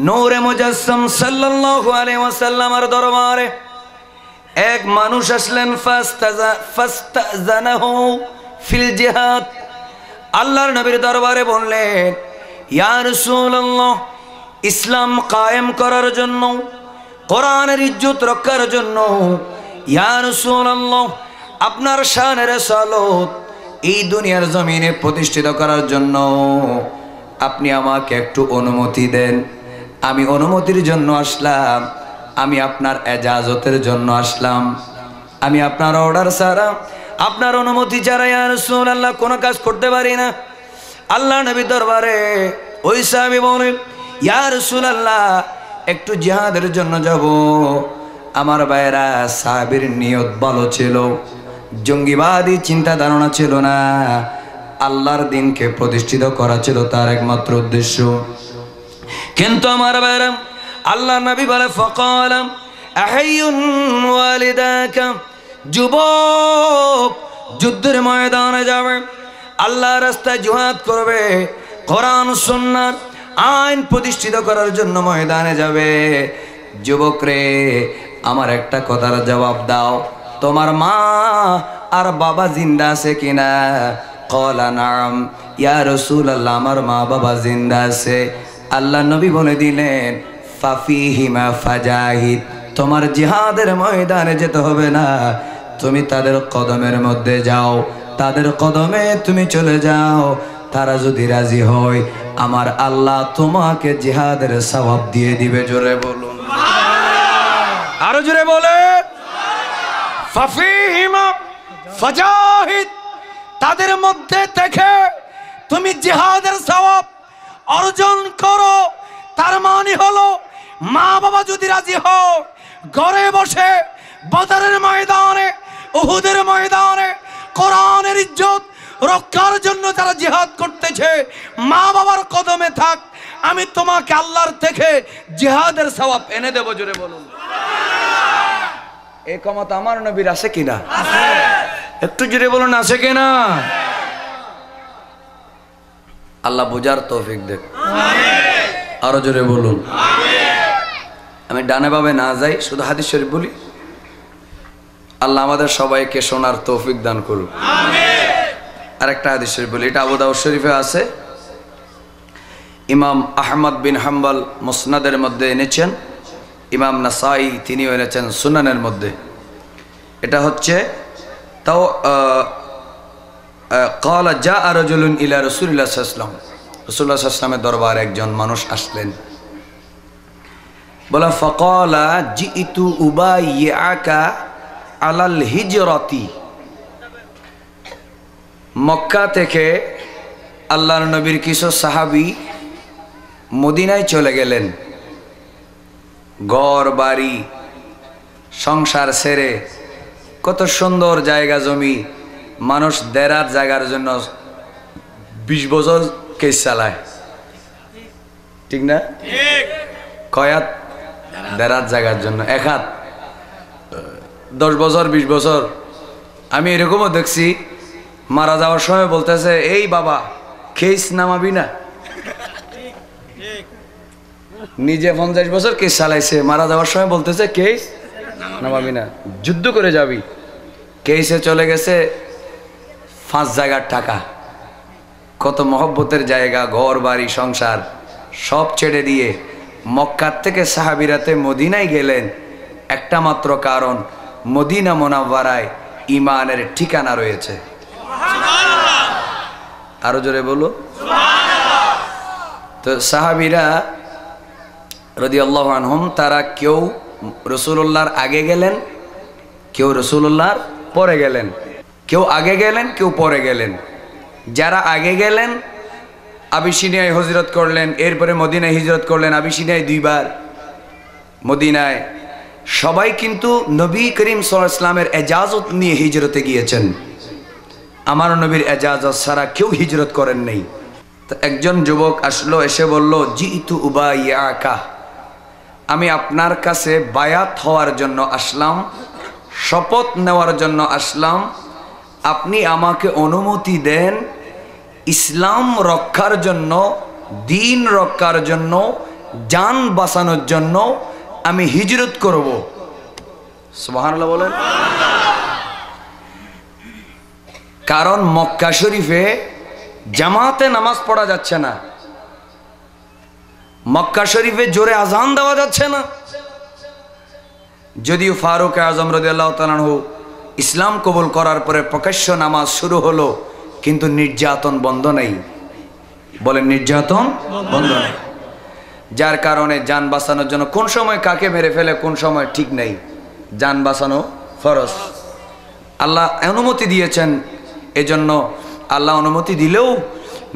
নূরে মুজাসসাম সাল্লাল্লাহু আলাইহি ওয়াসাল্লামের দরবারে এক মানুষ আসলেন। ফাস্তাযানাহু ফিল জিহাদ, আল্লাহর নবীর দরবারে বললেন, ইয়া রাসূলুল্লাহ, ইসলাম কায়েম করার জন্য, কোরআনের ইজ্জত রক্ষার জন্য, ইয়া রাসূলুল্লাহ, আপনার শানের সালত এই দুনিয়ার জমিনে প্রতিষ্ঠিত করার জন্য আপনি আমাকে একটু অনুমতি দেন। আমি অনুমতির জন্য আসলাম, আমি আপনার এজাজতের জন্য আসলাম, আমি আপনার অর্ডার ছাড়া, আপনার অনুমতি ছাড়া ইয়া রাসূলুল্লাহ কোনো কাজ করতে পারি না। আল্লাহ নবী দরবারে ওই সাহাবী বলেন, ইয়া রাসূলুল্লাহ, একটু জিহাদের জন্য যাব। আমার ভাইরা, সাহাবীর নিয়ত ভালো ছিল, জঙ্গিবাদী চিন্তা ধারণা ছিল না, আল্লাহর দ্বীনকে প্রতিষ্ঠিত করা ছিল তার একমাত্র উদ্দেশ্য। কিন্তু আমার ভাইরা, আল্লাহ নবী বলে, ফাকালাম আহাইয়ুন ওয়ালিদাকা, যুবক যুদ্ধের ময়দানে যাবে, আল্লাহর রাস্তায় জিহাদ করবে, কোরআন সুন্নাহ আইন প্রতিষ্ঠিত করার জন্য ময়দানে যাবে। যুবক রে, আমার একটা কথার জবাব দাও, তোমার মা আর বাবা জিন্দা আছে কিনা? ক্বালা নাম ইয়া রাসূলুল্লাহ, আমার মা বাবা জিন্দা আছে। আল্লাহ নবী বলে দিলেন, ফাফিহিমা ফাজাহিদ, তোমার জিহাদের ময়দানে যেতে হবে না, তুমি তাদের কদমের মধ্যে যাও, তাদের কদমে তুমি চলে যাও। তারা যদি রাজি হয়, আমার আল্লাহ তোমাকে জিহাদের সওয়াব দিয়ে দিবে। জোরে বলুন, আরো জোরে বলে, ফাফিহিমা ফাজাহিদ, তাদের মধ্যে থেকে তুমি জিহাদের সওয়াব অর্জন করো। তার মানে হলো, মা বাবা যদি রাজি হও, ঘরে বসে বদরের ময়দানে, উহুদের ময়দানে কোরআনের ইজ্জত রক্ষার জন্য যারা জিহাদ করতেছে, মা বাবার কদমে থাক, আমি তোমাকে আল্লাহর থেকে জিহাদের সওয়াব এনে দেব। জোরে বলুন, এই ক্ষমতা আমার নবীর আছে কিনা? একটু জোরে বলুন, আছে কিনা? আল্লাহ বুঝার তৌফিক দেখ। আরো জোরে বলুন। আমি ডানে বামে না যাই, শুধু হাদিস শরীফ বলি। আল্লাহ আমাদের সবাইকে শোনার তৌফিক দান করুন। আর একটা হাদিস শরীফ বলি, এটা আবু দাউদ শরীফে আছে, ইমাম আহমদ বিন হাম্বল মুসনাদের মধ্যে এনেছেন, ইমাম নাসাই তিনিও এনেছেন সুনানের মধ্যে। এটা হচ্ছে তাও ক্বালা জাআ রাজুলুন ইলা রাসূলিল্লাহ সাল্লাল্লাহু আলাইহি ওয়াসাল্লাম, রাসূলুল্লাহ সাল্লাল্লাহু আলাইহি ওয়াসাল্লামের দরবারে একজন মানুষ আসলেন। বলা, ফাকালা জিইতু উবাইয়াকা আলাল হিজরাতি, মক্কা থেকে আল্লাহর নবীর কিছু সাহাবী মদিনায় চলে গেলেন, ঘর বাড়ি সংসার ছেড়ে, কত সুন্দর জায়গা জমি, মানুষ দেড়ার জায়গার জন্য 20 বছর কেস চালায়, ঠিক না? কয়াত দেড়ার জায়গার জন্য এক হাত, 10 বছর 20 বছর। আমি এরকমও দেখছি, মারা যাওয়ার সময় বলতেছে, এই বাবা কেস নামাবি না। নিজে 50 বছর কেস চালাইছে, মারা যাওয়ার সময় বলতেছে কেস নামাবি না, যুদ্ধ করে যাবি। কেসে চলে গেছে 5 জায়গার টাকা, কত মহব্বতের জায়গা, ঘর বাড়ি সংসার সব ছেড়ে দিয়ে মক্কার থেকে সাহাবীরাতে মদিনায় গেলেন একটা মাত্র কারণ, মদিনা মুনাওয়ারায় ইমানের ঠিকানা রয়েছে। আরো জোরে বলো। তো সাহাবীরা রাদিয়াল্লাহু আনহুম তারা কেউ রাসূলুল্লাহর আগে গেলেন, কেউ রাসূলুল্লাহর পরে গেলেন, কেউ আগে গেলেন, কেউ পরে গেলেন। যারা আগে গেলেন আবিসিনিয়ায় হিজরত করলেন, এরপরে মদিনায় হিজরত করলেন, আবিসিনিয়ায় 2 বার, মদিনায়। সবাই কিন্তু নবী করিম সাল্লাল্লাহু আলাইহি ওয়াসাল্লামের ইজাজত নিয়ে হিজরতে গিয়েছেন। আমার নবীর ইজাজত ছাড়া কেউ হিজরত করেন নাই। তো একজন যুবক আসলো, এসে বলল, জিতু উবাইয়াকা, আমি আপনার কাছে বায়াত হওয়ার জন্য আসলাম, শপথ নেওয়ার জন্য আসলাম। আপনি আমাকে অনুমতি দেন ইসলাম রক্ষার জন্য, দ্বীন রক্ষার জন্য, জান বাঁচানোর জন্য আমি হিজরত করব। সুবহানাল্লাহ বলেন। কারণ মক্কা শরীফে জামাতে নামাজ পড়া যাচ্ছে না, মক্কা শরীফে জোরে আজান দেওয়া যাচ্ছে না। যদিও ফারুক আজম রাদিয়াল্লাহু তাআলা আনহু ইসলাম কবুল করার পরে প্রকাশ্য নামাজ শুরু হলো, কিন্তু নির্যাতন বন্ধ নেই। বলেন, নির্যাতন বন্ধ নেই। যার কারণে জান বাঁচানোর জন্য কোন সময় কাকে মেরে ফেলে কোন সময় ঠিক নেই, জান বাঁচানো ফরজ। আল্লাহ অনুমতি দিয়েছেন, এজন্য আল্লাহ অনুমতি দিলেও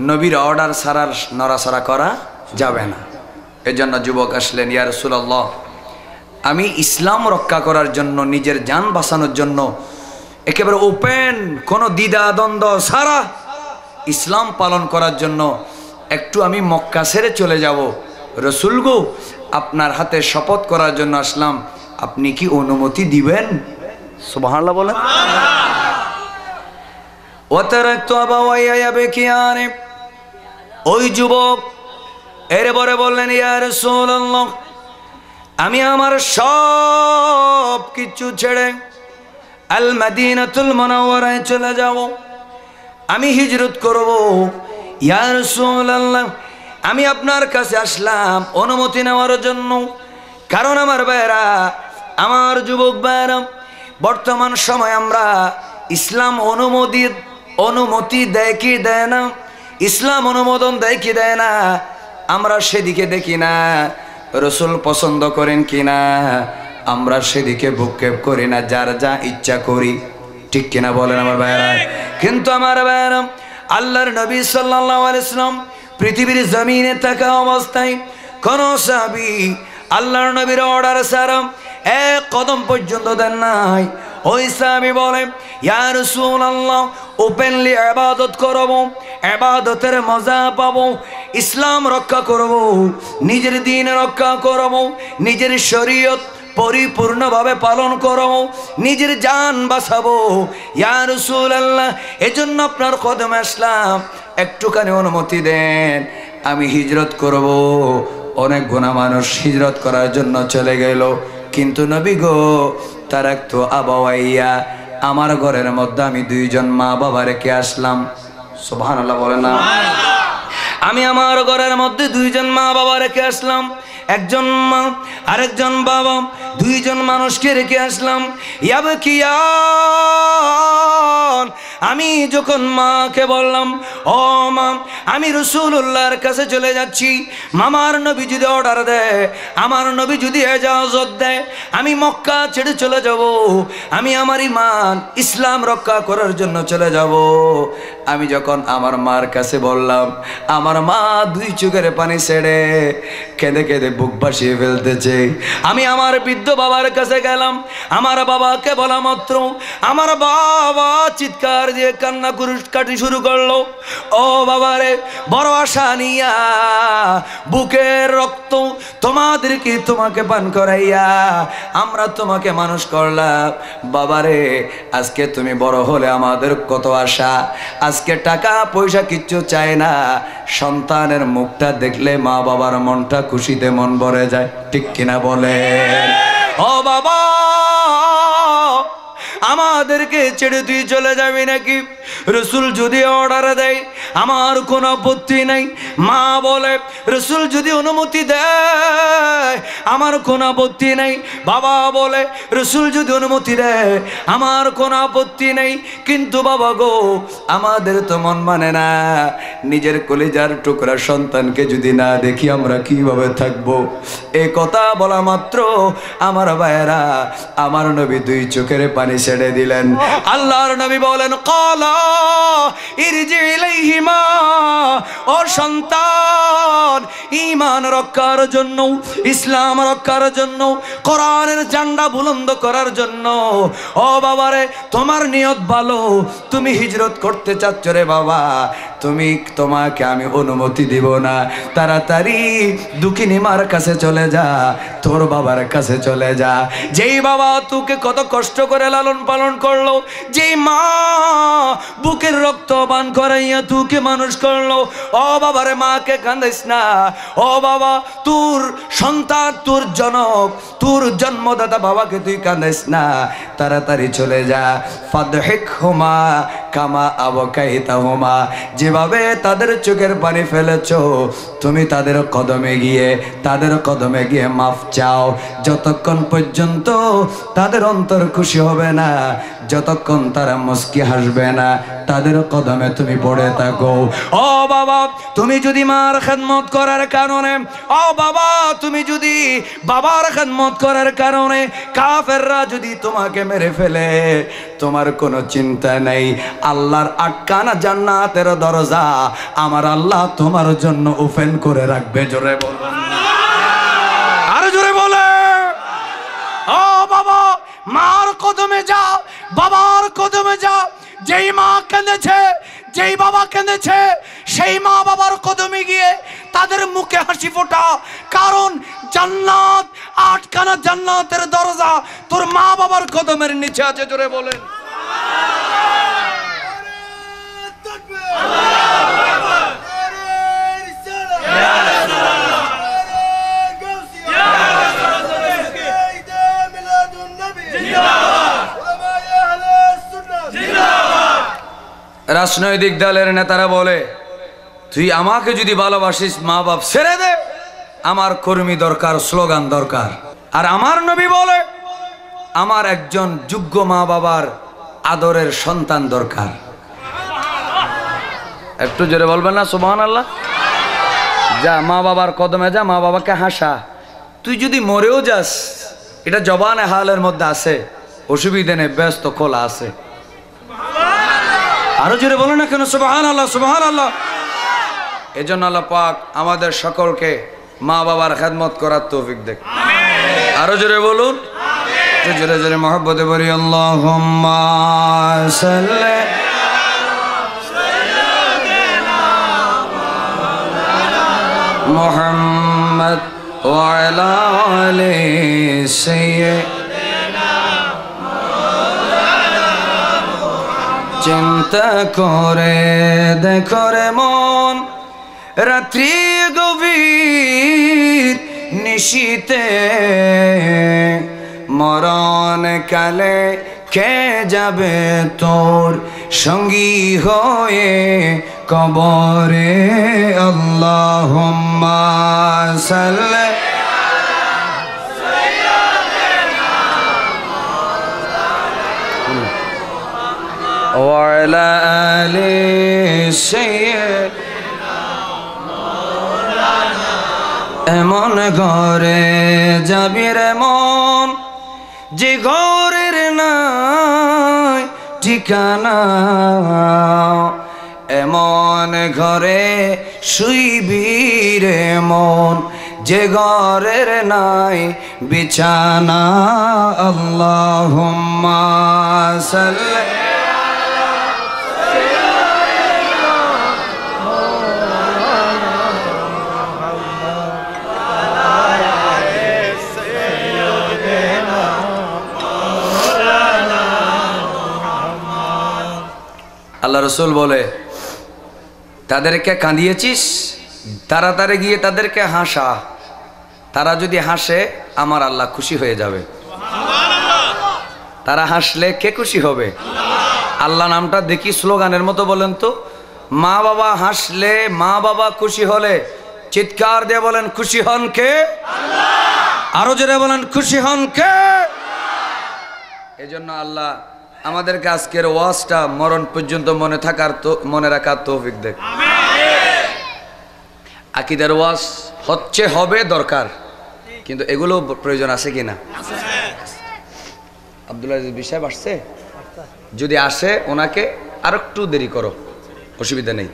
নবীর অর্ডার ছাড়ার নড়াচড়া করা যাবে না। এজন্য যুবক আসলেন, ইয়া রাসূলুল্লাহ, আমি ইসলাম রক্ষা করার জন্য, নিজের জান বাঁচানোর জন্য একেবারে ওপেন, কোনো দ্বিধা দ্বন্দ্ব ছাড়া ইসলাম পালন করার জন্য একটু আমি মক্কা ছেড়ে চলে যাব। রসুল গো, আপনার হাতে শপথ করার জন্য আসলাম, আপনি কি অনুমতি দিবেন? সুবহানাল্লাহ বলেন। ওয়াতারাকতু আবাওয়াইয়া ইয়াবকিয়ানি, ওই যুবক এরপরে বললেন, ইয়া রাসূলুল্লাহ, আমি আমার সব কিছু ছেড়ে আল মদিনাতুল মুনাওয়ারায় চলে যাব, আমি হিজরত করব। ইয়া রাসূলুল্লাহ, আমি আপনার কাছে আসলাম অনুমতি নেওয়ার জন্য। কারণ আমার ভাইরা, আমার যুবক ভাইরা, বর্তমান সময় আমরা ইসলাম অনুমতি দেয় কি দেয় না, ইসলাম অনুমোদন দেয় কি দেয় না, আমরা সেদিকে দেখি না। রসুল পছন্দ করেন কিনা আমরা সেদিকে ভ্রুক্ষেপ করি না, যার যা ইচ্ছা করি, ঠিক কিনা বলেন আমার ভাইরা? কিন্তু আমার ভাইরা, আল্লাহর নবী সাল্লাল্লাহু আলাইহি ওয়াসাল্লাম পৃথিবীর জমিনে থাকা অবস্থায় কোন সাহাবী আল্লাহর নবীর অর্ডার ছাড়া এক কদম পর্যন্ত দেন নাই। ওই সাহাবী বলে, ইয়া রাসূলুল্লাহ, ওপেনলি ইবাদত করব, ইবাদতের মজা পাবো, ইসলাম রক্ষা করব, নিজের দ্বীন রক্ষা করব, নিজের শরীয়ত পরিপূর্ণভাবে পালন করব, নিজের জান বাঁচাবো। ইয়া রাসূলুল্লাহ, এজন্য আপনার কদমে আসলাম, একটুখানি অনুমতি দেন, আমি হিজরত করব। অনেক গুণা মানুষ হিজরত করার জন্য চলে গেল, কিন্তু নবী গো, তারাকতু আবাওয়াইয়া, আমার ঘরের মধ্যে আমি 2 জন মা বাবা রেখে আসলাম। সুবহানাল্লাহ বলেন না। আমি আমার ঘরের মধ্যে 2 জন মা বাবা রেখে আসলাম, একজন মা আরেকজন বাবা, 2 জন মানুষকে রেখে আসলাম। ইয়াবকিয়ান, আমি যখন মাকে বললাম, ও মা, আমি রাসূলুল্লাহর কাছে চলে যাচ্ছি, মামার নবী যদি অর্ডার দেয়, আমার নবী যদি ইজাজত দেয়, আমি মক্কা ছেড়ে চলে যাব, আমি আমার ঈমান ইসলাম রক্ষা করার জন্য চলে যাব। আমি যখন আমার মার কাছে বললাম, আমার মা 2 চোখের পানি ছেড়ে কেঁদে কেঁদে বুক ভাসিয়ে ফেলতেছে। আমি আমার বৃদ্ধ বাবার কাছে গেলাম, আমার বাবাকে বলা মাত্র আমার বাবা চিৎকার দিয়ে কান্না কাটি শুরু করলো। ও বাবারে, বড় আশা নিয়া বুকের রক্ত তোমাকে পান করাইয়া আমরা তোমাকে মানুষ করলাম। বাবারে, আজকে তুমি বড় হলে আমাদের কত আশা, আজকে টাকা পয়সা কিচ্ছু চায় না, সন্তানের মুখটা দেখলে মা বাবার মনটা খুশিতে মন ভরে যায়, ঠিক কিনা বলেন? ও বাবা, আমাদেরকে ছেড়ে তুই চলে যাবি নাকি? রসুল যদি অর্ডার দেয় আমার কোনো আপত্তি নাই, মা বলে রাসূল যদি অনুমতি দেয় আমার কোনো আপত্তি নেই। বাবা বলে রাসূল যদি অনুমতি দেয় আমার কোনো আপত্তি নেই। কিন্তু বাবা গো, আমাদের তো মন মানে না, নিজের কলিজার টুকরা সন্তানকে যদি না দেখি আমরা কিভাবে থাকবো? এই কথা বলা মাত্র আমার ভাইয়েরা, আমার নবী দুই চোখের পানি ছেড়ে দিলেন। আল্লাহর নবী বলেন, ক্বালা ইরজি ইলাইহিমা, ও সন্তান, ঈমান রক্ষার জন্য, ইসলাম রক্ষার জন্য, কোরআনের ঝান্ডা বুলন্দ করার জন্য, ও বাবারে তোমার নিয়ত ভালো, তুমি হিজরত করতে চাচ্ছ রে বাবা, তোমাকে আমি অনুমতি দিব না। তাড়াতাড়ি দুঃখিনী মার কাছে চলে যা, তোর বাবার কাছে চলে যা। যেই বাবা তোকে কত কষ্ট করে লালন পালন করলো, যেই মা বুকের রক্ত পান করাইয়া তোকে মানুষ করলো, ও বাবারে মাকে কান্দিস না। ও বাবা, তোর সন্তান, তোর জনক, তোর জন্মদাতা বাবাকে তুই কান্দিস না, তাড়াতাড়ি চলে যা। ফাদহিকহুমা কামা আবকাইতাহুমা, যেভাবে তাদের চোখের পানি ফেলেছো তুমি তাদের কদমে গিয়ে মাফ চাও। যতক্ষণ পর্যন্ত তাদের অন্তর খুশি হবে না, যতক্ষণ তারা মুস্কি হাসবে না, তাদের কদমে তুমি পড়ে থাকো। ও বাবা, তুমি যদি মার খেদমত করার কারণে, ও বাবা তুমি যদি বাবার খেদমত করার কারণে কাফেররা যদি তোমাকে মেরে ফেলে, তোমার কোনো চিন্তা নেই। আল্লাহর আটকানা জান্নাতের দরজা আমার আল্লাহ তোমার জন্য ওপেন করে রাখবে। জোরে বলুন, আরো জোরে বলে। ও বাবা, মার কদমে যা, বাবার কদমে যা। যেই মা কেঁদেছে, যেই বাবা কেঁদেছে, সেই মা বাবার কদমে গিয়ে তাদের মুখে হাসি ফোটা। কারণ জান্নাত, আটখানা জান্নাতের দরজা তোর মা বাবার কদমের নিচে আছে। জোরে বলেন। রাজনৈতিক দলের নেতারা বলে, তুই আমাকে যদি ভালোবাসিস মা বাপ ছেড়ে দে, আমার কর্মী দরকার, স্লোগান দরকার। আর আমার নবী বলে, আমার একজন যোগ্য মা বাবার আদরের সন্তান দরকার। একটু জোরে বলবেন না সুবহানাল্লাহ? যা মা বাবার কদমে যা, মা বাবাকে হাসা। তুই যদি মরেও যাস, এটা জবানে হালের মধ্যে আছে, অসুবিধা নেই, ব্যস্ত খোলা আছে। আরো জোরে বলো না কেন সুবহানাল্লাহ, সুবহানাল্লাহ। এজন্য আল্লাহ পাক আমাদের সকলকে মা বাবার খেদমত করার তৌফিক দেখ। আরো জোরে বলুন, জোরে জোরে মহব্বতে বলি, আল্লাহুম্মা সাল্লি মুহাম্মদ ওয়া আলা আলি সাইয়্যিদিনা। চিন্তা করে দেখো রে মন, রাত্রি গভীর নিশীতে, মরণ কালে কে যাবে তোর সঙ্গী হয়ে কবরে। আল্লাহুম্মা সাল্লি ওয়া আলা আলি সাইয়্যিদিনা। এমন ঘরে যাবি রে মন, যে ঘরের নাই ঠিকানা, এমন ঘরে শুইবি রে মন, যে ঘরের নাই বিছানা। আল্লাহুম্মা সাল্লি আল্লাহ রসুল বলে, তাদেরকে কাঁদিয়েছিস, তাড়াতাড়ি গিয়ে তাদেরকে হাসা। তারা যদি হাসে আমার আল্লাহ খুশি হয়ে যাবে। তারা হাসলে কে খুশি হবে? আল্লাহ নামটা দেখি স্লোগানের মতো বলেন তো, মা বাবা হাসলে, মা বাবা খুশি হলে চিৎকার দিয়ে বলেন খুশি হন কে? আল্লাহ। আরো জোরে বলেন খুশি হন কে? এজন্য আল্লাহ আমাদেরকে আজকের ওয়াজটা মরণ পর্যন্ত মনে রাখার তৌফিক দেখ। আকীদার ওয়াজ হচ্ছে, হবে, দরকার, কিন্তু এগুলো প্রয়োজন আছে কিনা? আব্দুল আজিজ সাহেব আসছে, যদি আসে ওনাকে আর একটু দেরি করো, অসুবিধা নেই,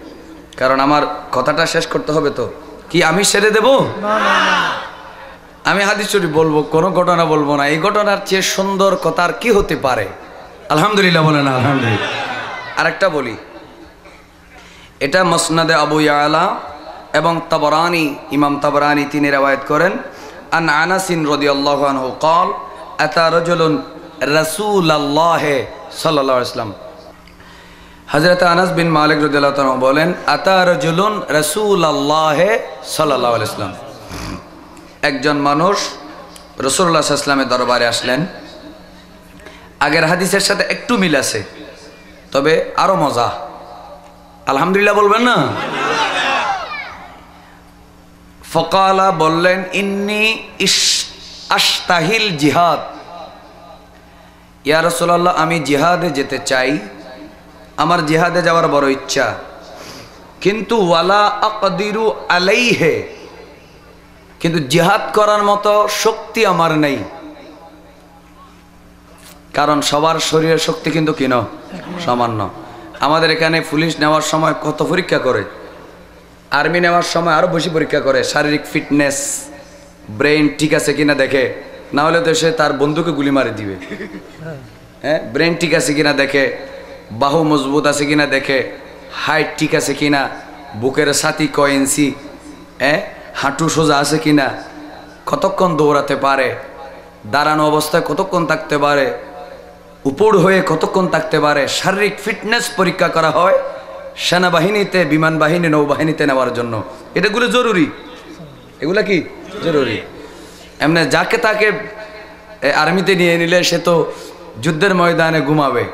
কারণ আমার কথাটা শেষ করতে হবে। তো কি আমি সেরে দেব? আমি হাদিস শরীফ বলবো, কোনো ঘটনা বলবো না। এই ঘটনার চেয়ে সুন্দর কথা আর কি হতে পারে? আলহামদুলিল্লাহ বলেন আলহামদুলিল্লাহ। আরেকটা বলি, এটা মুসনাদে আবু ইয়ালা এবং তাবরানি, ইমাম তাবরানি তিনি রওয়ায়াত করেন, আন আনাসিন রাদিয়াল্লাহু আনহু قال আতা রাজুলুন রাসূলুল্লাহ সাল্লাল্লাহু আলাইহি ওয়াসাল্লাম। হযরত আনাস বিন মালিক রাদিয়াল্লাহু তাআলা বলেন, আতা রাজুলুন রাসূলুল্লাহ সাল্লাল্লাহু আলাইহি ওয়াসাল্লাম, একজন মানুষ রাসূলুল্লাহ সাল্লাল্লাহু আলাইহি ওয়াসাল্লামের দরবারে আসলেন। আগের হাদিসের সাথে একটু মিল আছে, তবে আরো মজা। আলহামদুলিল্লাহ বলবেন না? ফকালা বললেন, ইন্নী আশতাহিল জিহাদ, ইয়া রাসূলুল্লাহ আমি জিহাদে যেতে চাই, আমার জিহাদে যাওয়ার বড় ইচ্ছা, কিন্তু ওয়ালা আকদিরু আলাইহে, কিন্তু জিহাদ করার মতো শক্তি আমার নেই। কারণ সবার শরীরের শক্তি কিন্তু কিনো সামান্য। আমাদের এখানে পুলিশ নেওয়ার সময় কত পরীক্ষা করে, আর্মি নেওয়ার সময় আরো বেশি পরীক্ষা করে, শারীরিক ফিটনেস, ব্রেইন ঠিক আছে কিনা দেখে, না হলে তো সে তার বন্ধুকে গুলি মারি দিবে। হ্যাঁ, ব্রেইন ঠিক আছে কিনা দেখে, বাহু মজবুত আছে কিনা দেখে, হাইট ঠিক আছে কিনা, বুকের ছাতি কয় ইঞ্চি, হাঁটু সোজা আছে কিনা, কতক্ষণ দৌড়াতে পারে, দাঁড়ানো অবস্থায় কতক্ষণ থাকতে পারে, উপর হয়ে কতক্ষণ থাকতে পারে, শারীরিক ফিটনেস পরীক্ষা করা হয় সেনাবাহিনীতে, বিমান বাহিনী, নৌবাহিনীতে নেওয়ার জন্য। এটাগুলো জরুরি, এগুলা কি জরুরি। এমনি যাকে তাকে আর্মিতে নিয়ে নিলে সে তো যুদ্ধের ময়দানে ঘুমাবে,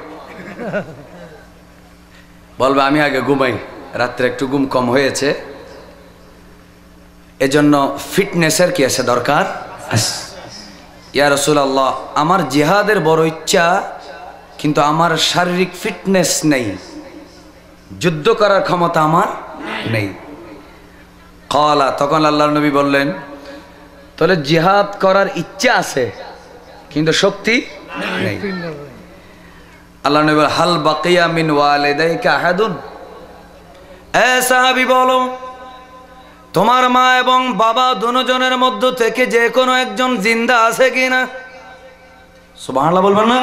বলবে আমি আগে ঘুমাই, রাত্রে একটু ঘুম কম হয়েছে। এজন্য ফিটনেসের কি আছে দরকার। ইয়া রাসূলুল্লাহ আমার জিহাদের বড় ইচ্ছা, কিন্তু আমার শারীরিক ফিটনেস নেই, যুদ্ধ করার ক্ষমতা আমার নেই। ক্বালা, তখন আল্লাহর নবী বললেন, তাহলে জিহাদ করার ইচ্ছা আছে কিন্তু শক্তি নেই। আল্লাহর নবী বলেন, হাল বাকিয়া মিন ওয়ালিদাইকা আহাদুন, এ সাহাবী বলো তোমার মা এবং বাবা দুজনের মধ্য থেকে যে কোনো একজন জিন্দা আছে কিনা? সুবহানাল্লাহ বলবেন না?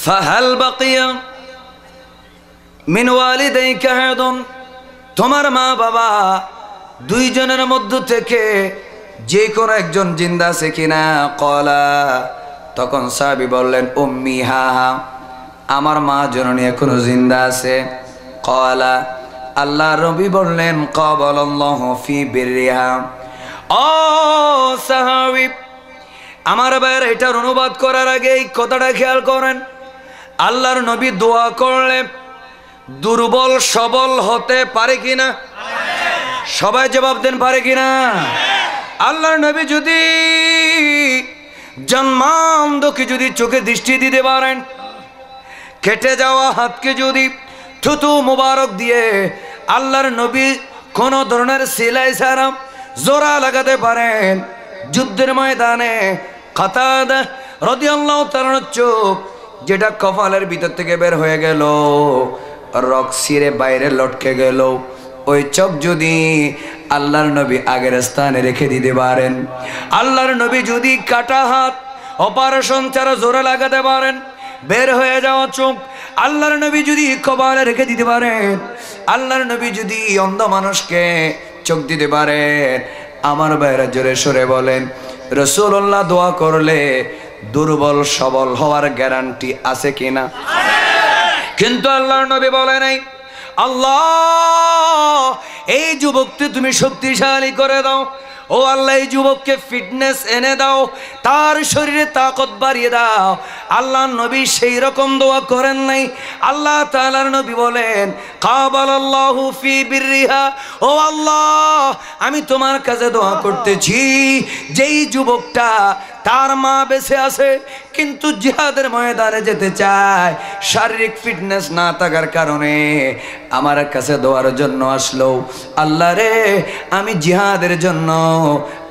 ফাহাল বাকিয়া মিন ওয়ালিদাইকা আহাদুন, তোমার মা বাবা দুইজনের মধ্য থেকে যে কোনো একজন জিন্দা আছে কিনা? ক্বালা, তখন সাহাবী বললেন, উম্মি হা হা, আমার মা জননী এখনো জিন্দা আছে। ক্বালা, আল্লাহ নবী বললেন, ক্বাবালাল্লাহু ফি বিররিহা। ও সাহাবী, আমার ভাইয়ের এটার অনুবাদ করার আগে এই কথাটা খেয়াল করেন। আল্লাহর নবী দোয়া করলে দুর্বল সবল হতে পারে কিনা? সবাই জবাব দেন, পারে কিনা? আল্লাহর নবী যদি জন্মান্ধকে যদি চোখে দৃষ্টি দিতে পারেন, কেটে যাওয়া হাতকে যদি থুতু মুবারক দিয়ে আল্লাহর নবী কোন ধরনের সেলাই ছাড়া জোড়া লাগাতে পারেন, যুদ্ধের ময়দানে কাতাদা রাদিয়াল্লাহু তাআলার চোখ যেটা কপালের ভিতর থেকে বের হয়ে গেল, রক ছিঁড়ে বাইরে লটকে গেল, ওই চোখ যদি আল্লাহর নবী আগের স্থানে রেখে দিতে পারেন, আল্লাহর নবী যদি কাটা হাত অপারেশন ছাড়া জোরে লাগাতে পারেন, বের হয়ে যাওয়া চোখ আল্লাহর নবী যদি কপালে রেখে দিতে পারেন, আল্লাহর নবী যদি অন্ধ মানুষকে চোখ দিতে পারেন, আমার ভাইরা জোরে সরে বলেন, রাসূলুল্লাহ দোয়া করলে দুর্বল সবল হওয়ার গ্যারান্টি আছে কিনা? কিন্তু আল্লাহর নবী বলে নাই, আল্লাহ এই যুবককে তুমি শক্তিশালী করে দাও, ও আল্লাহ এই যুবককে ফিটনেস এনে দাও, তার শরীরে তাকত বাড়িয়ে দাও। আল্লাহ নবী সেই রকম দোয়া করেন নাই। আল্লাহ তাআলার নবী বলেন কাবালাল্লাহু ফি বিররিহা, ও আল্লাহ আমি তোমার কাছে দোয়া করতেছি যেই যুবকটা তার মা বেঁচে আছে কিন্তু জিহাদের ময়দানে যেতে চায়, শারীরিক ফিটনেস না থাকার কারণে আমার কাছে দোয়ার জন্য আসলো। আল্লাহ রে আমি জিহাদের জন্য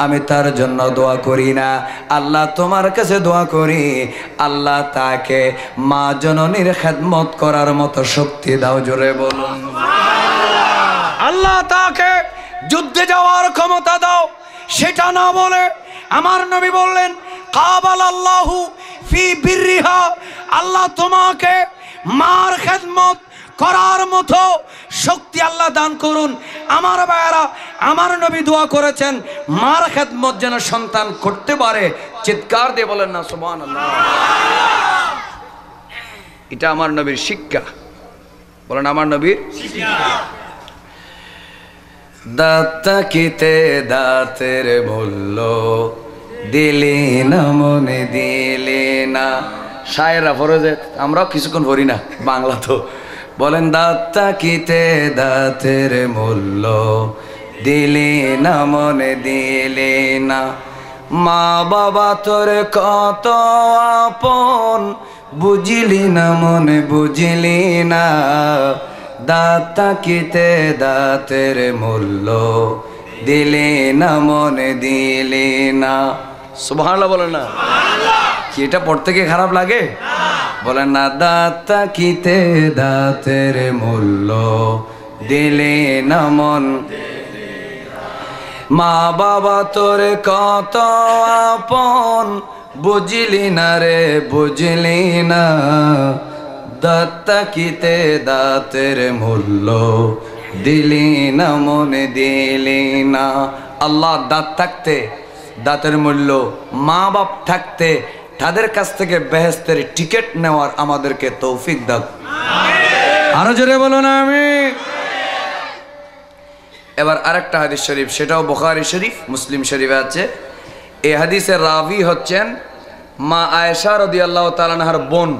আমি তার জন্য দোয়া করি না, আল্লাহ তোমার কাছে দোয়া করি, আল্লাহ তাকে মা জননীর খেদমত করার মতো শক্তি দাও। জোরে বলুন আল্লাহ তাকে যুদ্ধে যাওয়ার ক্ষমতা দাও। সেটা না বলে আমার নবী বললেন কাবালাল্লাহু ফি বিররিহা, আল্লাহ তোমাকে মার খেদমত করার মতো শক্তি আল্লাহ দান করুন। আমার ভাইয়েরা, আমার নবী দোয়া করেছেন মার খেদমত যেন সন্তান করতে পারে। চিৎকার দিয়ে বলেন না সুবহানাল্লাহ। এটা আমার নবীর শিক্ষা। বলেন আমার নবীর শিক্ষা। দাতাকিতে দাতের বলল দিলি না মনে দিলি না। শায়েরা ফরজে আমরাও কিছুক্ষণ পড়ি না বাংলা তো। বলেন দাতাকিতে দাতের মূল্য দিলি না মনে দিলি না। মা বাবা তোর কত আপন বুঝিলি না মনে বুঝিলি না। দাতাকিতে দাতের মূল্য দিলি না মনে দিলি না। সুবহানাল্লাহ বলেন না। কি এটা পড়তে কি খারাপ লাগে? বলেন না দাতাকিতে দাতের মূল্য দিলি না মন। মা বাবা তোর কত আপন বুঝলি না রে বুঝলি না। দাতাকিতে দাতের মূল্য দিলি না মনে দিলি না। আল্লাহ দাঁত থাকতে দাঁতের মূল্য, মা বাপ থাকতে তাদের কাছ থেকে বেহেশতের টিকিট নেওয়ার আমাদেরকে তৌফিক দাও। আরো জোরে বলুন আমিন। এবার আরেকটা হাদিস শরীফ, সেটাও বুখারী শরীফ মুসলিম শরীফে আছে। এই হাদিসের রাবি হচ্ছেন মা আয়েশা রাদিয়াল্লাহু তাআলা আনহার বোন।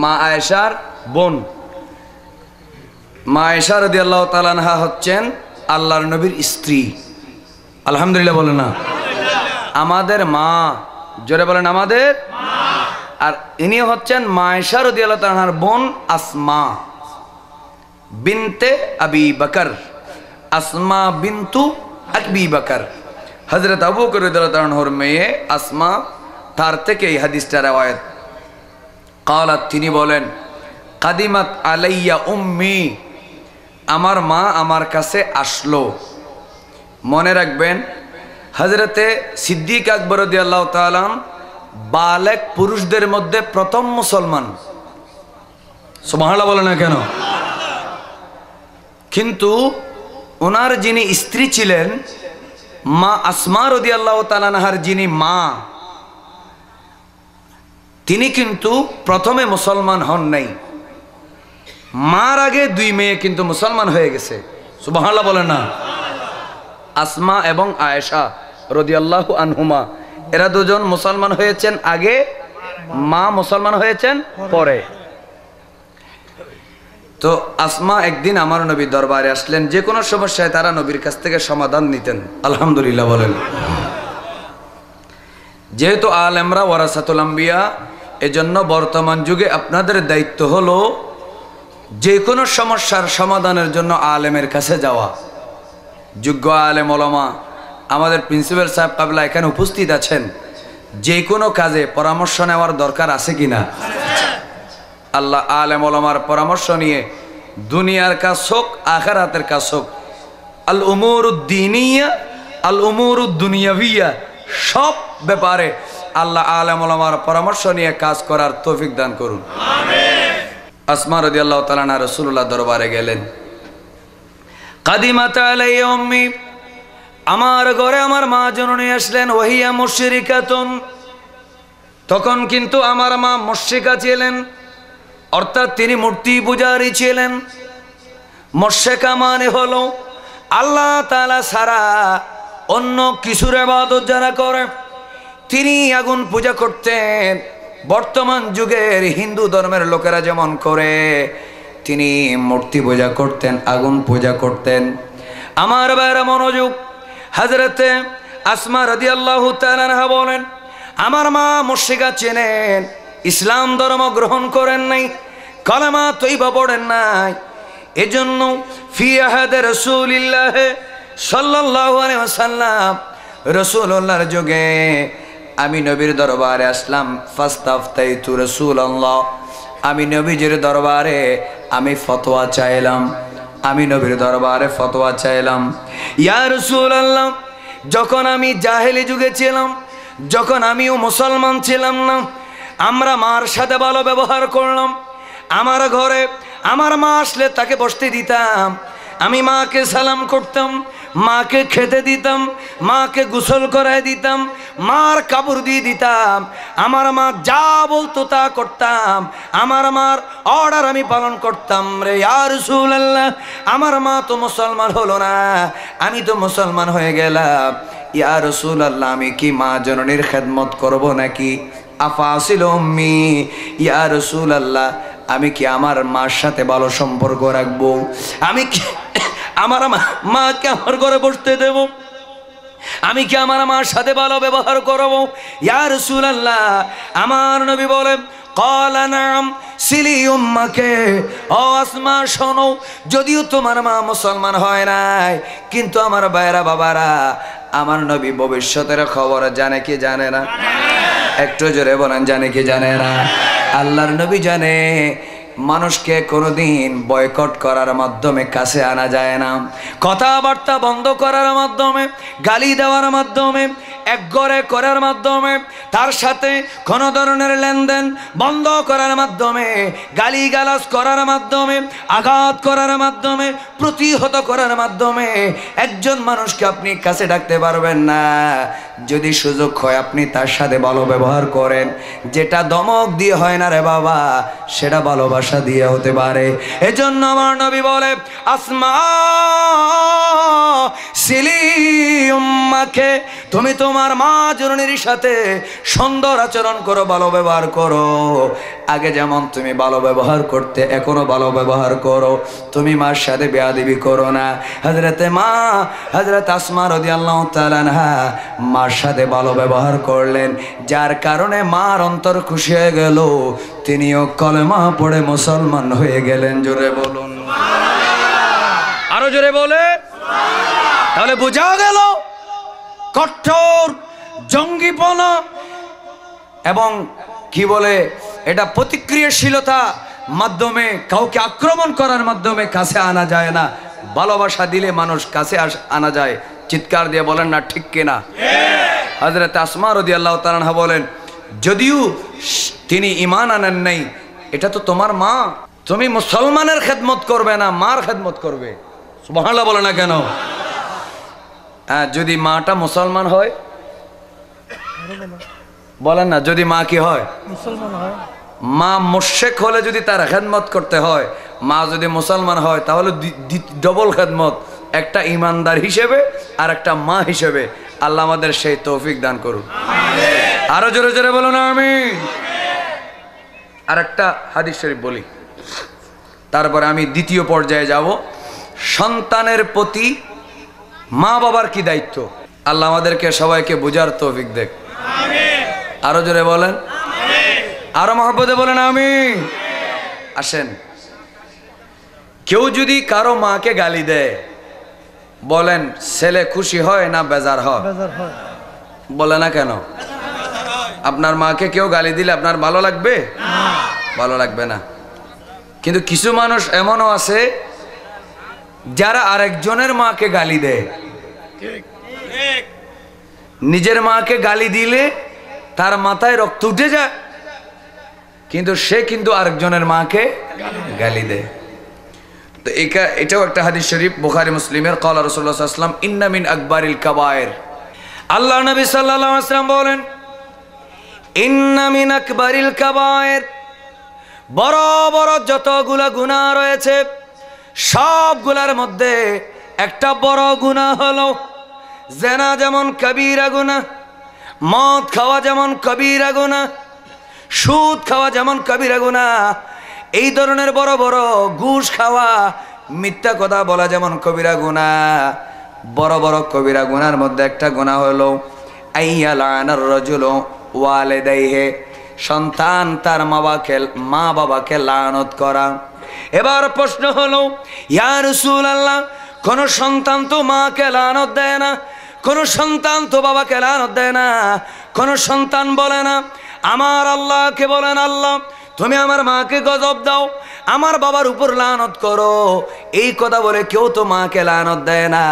মা আয়েশার বোন, মা আয়েশা রাদিয়াল্লাহু তাআলা আনহা হচ্ছেন আল্লাহর নবীর স্ত্রী। আলহামদুলিল্লাহ বলেন না। আমাদের মা, জোরে বলেন আমাদের মা। আর ইনি হচ্ছেন মা আয়েশা রাদিয়াল্লাহু তাআলা আনহার বোন আসমা বিনতে আবি বকর। আসমা বিনতু আবি বকর হযরত আবু বকর রাদিয়াল্লাহু তাআলা আনহুর মেয়ে আসমা, তার থেকে এই হাদিসটা রওয়ায়াত। কালাত, তিনি বলেন কাদিমাত আলাইয়া উম্মি, আমার মা আমার কাছে আসলো। মনে রাখবেন হযরতে সিদ্দিক আকবর রাদিয়াল্লাহু তাআলা বালেক পুরুষদের মধ্যে প্রথম মুসলমান। সুবহানাল্লাহ বলে না কেন? কিন্তু ওনার যিনি স্ত্রী ছিলেন মা আসমা রাদিয়াল্লাহু তাআলা আনহার যিনি মা, তিনি কিন্তু প্রথমে মুসলমান হন নাই। মার আগে দুই মেয়ে কিন্তু মুসলমান হয়ে গেছে। সুবহানাল্লাহ বলেন না। আসমা এবং আয়েশা রাদিয়াল্লাহু আনহুমা, এরা দুজন মুসলমান হয়েছেন আগে, মা মুসলমান হয়েছেন পরে। তো আসমা একদিন আমার নবীর দরবারে আসলেন। যে কোনো সমস্যায় তারা নবীর কাছ থেকে সমাধান নিতেন। আলহামদুলিল্লাহ বলেন। যেহেতু আলেমরা ওয়ারাসাতুল আম্বিয়া, এজন্য বর্তমান যুগে আপনাদের দায়িত্ব হলো যে কোনো সমস্যার সমাধানের জন্য আলেমের কাছে যাওয়া। যোগ্য আলেম ওলামা, আমাদের প্রিন্সিপাল সাহেব কাবলা এখানে উপস্থিত আছেন। যে কোনো কাজে পরামর্শ নেওয়ার দরকার আছে কিনা? আল্লাহ আলেম ওলামার পরামর্শ নিয়ে দুনিয়ার কাজ হোক আখিরাতের কাজ হোক, আল উমুরুদ্দিনিয়া আল উমুরুদ্দুনিয়াবিয়া, সব ব্যাপারে আল্লাহ আলেম ওলামার পরামর্শ নিয়ে কাজ করার তৌফিক দান করুন। আমিন। আসমা রাদিয়াল্লাহু তাআলা আনহা রাসূলুল্লাহ দরবারে গেলেন। কাদিমাত আলাইয়া উম্মি, আমার ঘরে আমার মা জননী আসলেন। ওয়াহিয়া মুশরিকাতুন, তখন কিন্তু আমার মা মুশরিকা ছিলেন, অর্থাৎ তিনি মূর্তি পূজারী ছিলেন। মুশরিকা মানে হলো আল্লাহ তাআলা ছাড়া অন্য কিছুর ইবাদত যারা করে তিনি আগুন পূজা করতেন। বর্তমান যুগের হিন্দু ধর্মের লোকেরা যেমন করে তিনি মূর্তি পূজা করতেন, আগুন পূজা করতেন। আমার ভাইরা মনোযোগ, হযরতে আসমা রাদিয়াল্লাহু তাআলা আনহা বলেন, আমার মা মুশরিকা চেনেন, ইসলাম ধর্ম গ্রহণ করেন নাই, কালেমা তৈবা পড়েন নাই। এজন্য ফি আহাদে রাসূলিল্লাহ সাল্লাল্লাহু আলাইহি ওয়াসাল্লাম, রাসূলুল্লাহর যুগে আমি নবীর দরবারে আসলাম। ফাস্তাফতাইতু রাসূলুল্লাহ, আমি নবীজির দরবারে আমি ফতোয়া চাইলাম, আমি নবীর দরবারে ফতোয়া চাইলাম। ইয়া রাসূলুল্লাহ, যখন আমি জাহেলি যুগে ছিলাম, যখন আমিও মুসলমান ছিলাম না, আমরা মার সাথে ভালো ব্যবহার করলাম। আমার ঘরে আমার মা আসলে তাকে বসতে দিতাম, আমি মাকে সালাম করতাম, মাকে খেতে দিতাম, মাকে গোসল করায় দিতাম, মার কাপড় দিয়ে দিতাম। আমার মা যা বলতো তা করতাম, আমার মার অর্ডার আমি পালন করতাম। রে ইয়া রাসূলুল্লাহ, আমার মা তো মুসলমান হলো না, আমি তো মুসলমান হয়ে গেলাম। ইয়া রাসূলুল্লাহ, আমি কি মা জননীর খেদমত করব নাকি? আফাসিল উম্মি, ইয়া রাসূলুল্লাহ, আমি কি আমার মার সাথে ভালো সম্পর্ক রাখবো? আমি কি আমার মাকে আমার ঘরে বসতে দেব? আমি কি আমার মার সাথে ভালো ব্যবহার করব? ইয়া রাসূলুল্লাহ, আমার নবী বলেন, ক্বালা নাম সিলি উম্মাকে। ও আসমা শোনো, যদিও তোমার মা মুসলমান হয় নাই, কিন্তু আমার ভাইরা বাবারা, আমার নবী ভবিষ্যতের খবর জানে কি জানে না? একটু জোরে বলেন, জানে কি জানে না? আল্লাহর নবী জানে মানুষকে কোনোদিন বয়কট করার মাধ্যমে কাছে আনা যায় না, কথাবার্তা বন্ধ করার মাধ্যমে, গালি দেওয়ার মাধ্যমে, একগরে করার মাধ্যমে, তার সাথে কোনো ধরনের লেনদেন বন্ধ করার মাধ্যমে, গালিগালাজ করার মাধ্যমে, আঘাত করার মাধ্যমে, প্রতিহত করার মাধ্যমে একজন মানুষকে আপনি কাছে ডাকতে পারবেন না। যদি সুযোগ হয় আপনি তার সাথে ভালো ব্যবহার করেন, যেটা দমক দিয়ে হয় না রে বাবা, সেটা ভালোবাসা দিয়ে হতে পারে। এজন্য আমার নবী বলে, আসমা সিলি উম্মাকে, তুমি তোমার মা জননীর সাথে সুন্দর আচরণ করো, ভালো ব্যবহার করো। আগে যেমন তুমি ভালো ব্যবহার করতে, এখনো ভালো ব্যবহার করো। তুমি মার সাথে বেয়াদবি করো না। হযরত আসমা রাদিয়াল্লাহু তাআলা আনহা মার সাথে ভালো ব্যবহার করলেন, যার কারণে মার অন্তর খুশি হয়ে গেল, তিনিও কলেমা পড়ে মুসলমান হয়ে গেলেন। জোরে বলুন, আরো জোরে বলে। তাহলে বোঝা গেল কঠোর জঙ্গিপনা এবং কি বলে এটা প্রতিক্রিয়াশীলতা মাধ্যমে, কাউকে আক্রমণ করার মাধ্যমে কাছে আনা যায় না। ভালোবাসা দিলে মানুষ কাছে আনা যায়। চিৎকার দিয়ে বলেন না ঠিক কিনা? হযরত আসমা রাদিয়াল্লাহু তাআলা আনহা বলেন, যদিও তিনি ঈমান আনেন নাই, এটা তো তোমার মা, তুমি মুসলমানের খেদমত করবে না, মার খেদমত করবে। সুবহানাল্লাহ বলে না কেন? যদি মাটা মুসলমান হয়, বলেন না, যদি মা কি হয়? মুসলমান হয়। মা মুশরিক হলে যদি তার খেদমত করতে হয়, মা যদি মুসলমান হয় তাহলে ডবল খেদমত, একটা ইমানদার হিসেবে আর একটা মা হিসেবে। আল্লাহ আমাদের সেই তৌফিক দান করুন। আরো জোরে জোরে বলুন আমিন। আর একটা হাদিস শরীফ বলি, তারপরে আমি দ্বিতীয় পর্যায়ে যাব। সন্তানের প্রতি মা বাবার কি দায়িত্ব, আল্লাহ আমাদেরকে সবাইকে বোঝার তৌফিক দেখ। আরো জোরে বলেন, আরো মহব্বতে বলেন আমিন। আসেন, কেউ যদি কারো মাকে গালি দেয়, বলেন ছেলে খুশি হয় না বেজার হয়? বলে না কেন? আপনার মাকে কেউ গালি দিলে আপনার ভালো লাগবে? ভালো লাগবে না। কিন্তু কিছু মানুষ এমনও আছে যারা আরেকজনের মাকে গালি দেয়। নিজের মাকে গালি দিলে তার মাথায় রক্ত উঠে যায়, কিন্তু সে কিন্তু আরেকজনের মাকে গালি দেয়। তো এটাও একটা হাদিস শরীফ বুখারী মুসলিমের, ক্বালা রাসূলুল্লাহ সাল্লাল্লাহু আলাইহি ওয়াসাল্লাম ইন্না মিন আকবারিল কাবায়ের। আল্লাহ নবী সাল্লাল্লাহু আলাইহি ওয়াসাল্লাম বলেন, ইন্না মিন আকবারিল কাবায়ের, বড় বড় যতগুলা গুনাহ রয়েছে সবগুলার মধ্যে একটা বড় গুনাহ হলো জেনা যেমন কবিরা গুনাহ, মদ খাওয়া যেমন কবিরা গুনাহ, সুদ খাওয়া যেমন কবিরা গুনাহ, এই ধরনের বড় বড় ঘুষ খাওয়া, মিথ্যা কথা বলা যেমন কবিরা গুনাহ। বড় বড় কবিরা গুনার মধ্যে একটা গুনাহ হলো আইয়া লানার রাজুলু ওয়ালিদাইহি, সন্তান তার মা বাবাকে লানত করা। এবার প্রশ্ন হলো, ইয়া রাসূলুল্লাহ, কোন সন্তান তো মাকে লানত দেয় না, কোন সন্তান তো বাবাকে লানত দেয় না, কোন সন্তান বলে না আমার আল্লাহকে বলেন আল্লাহ তুমি আমার মাকে গজব দাও, আমার বাবার উপর লানত করো, এই কথা বলে কেউ তো মাকে লানত দেয় না,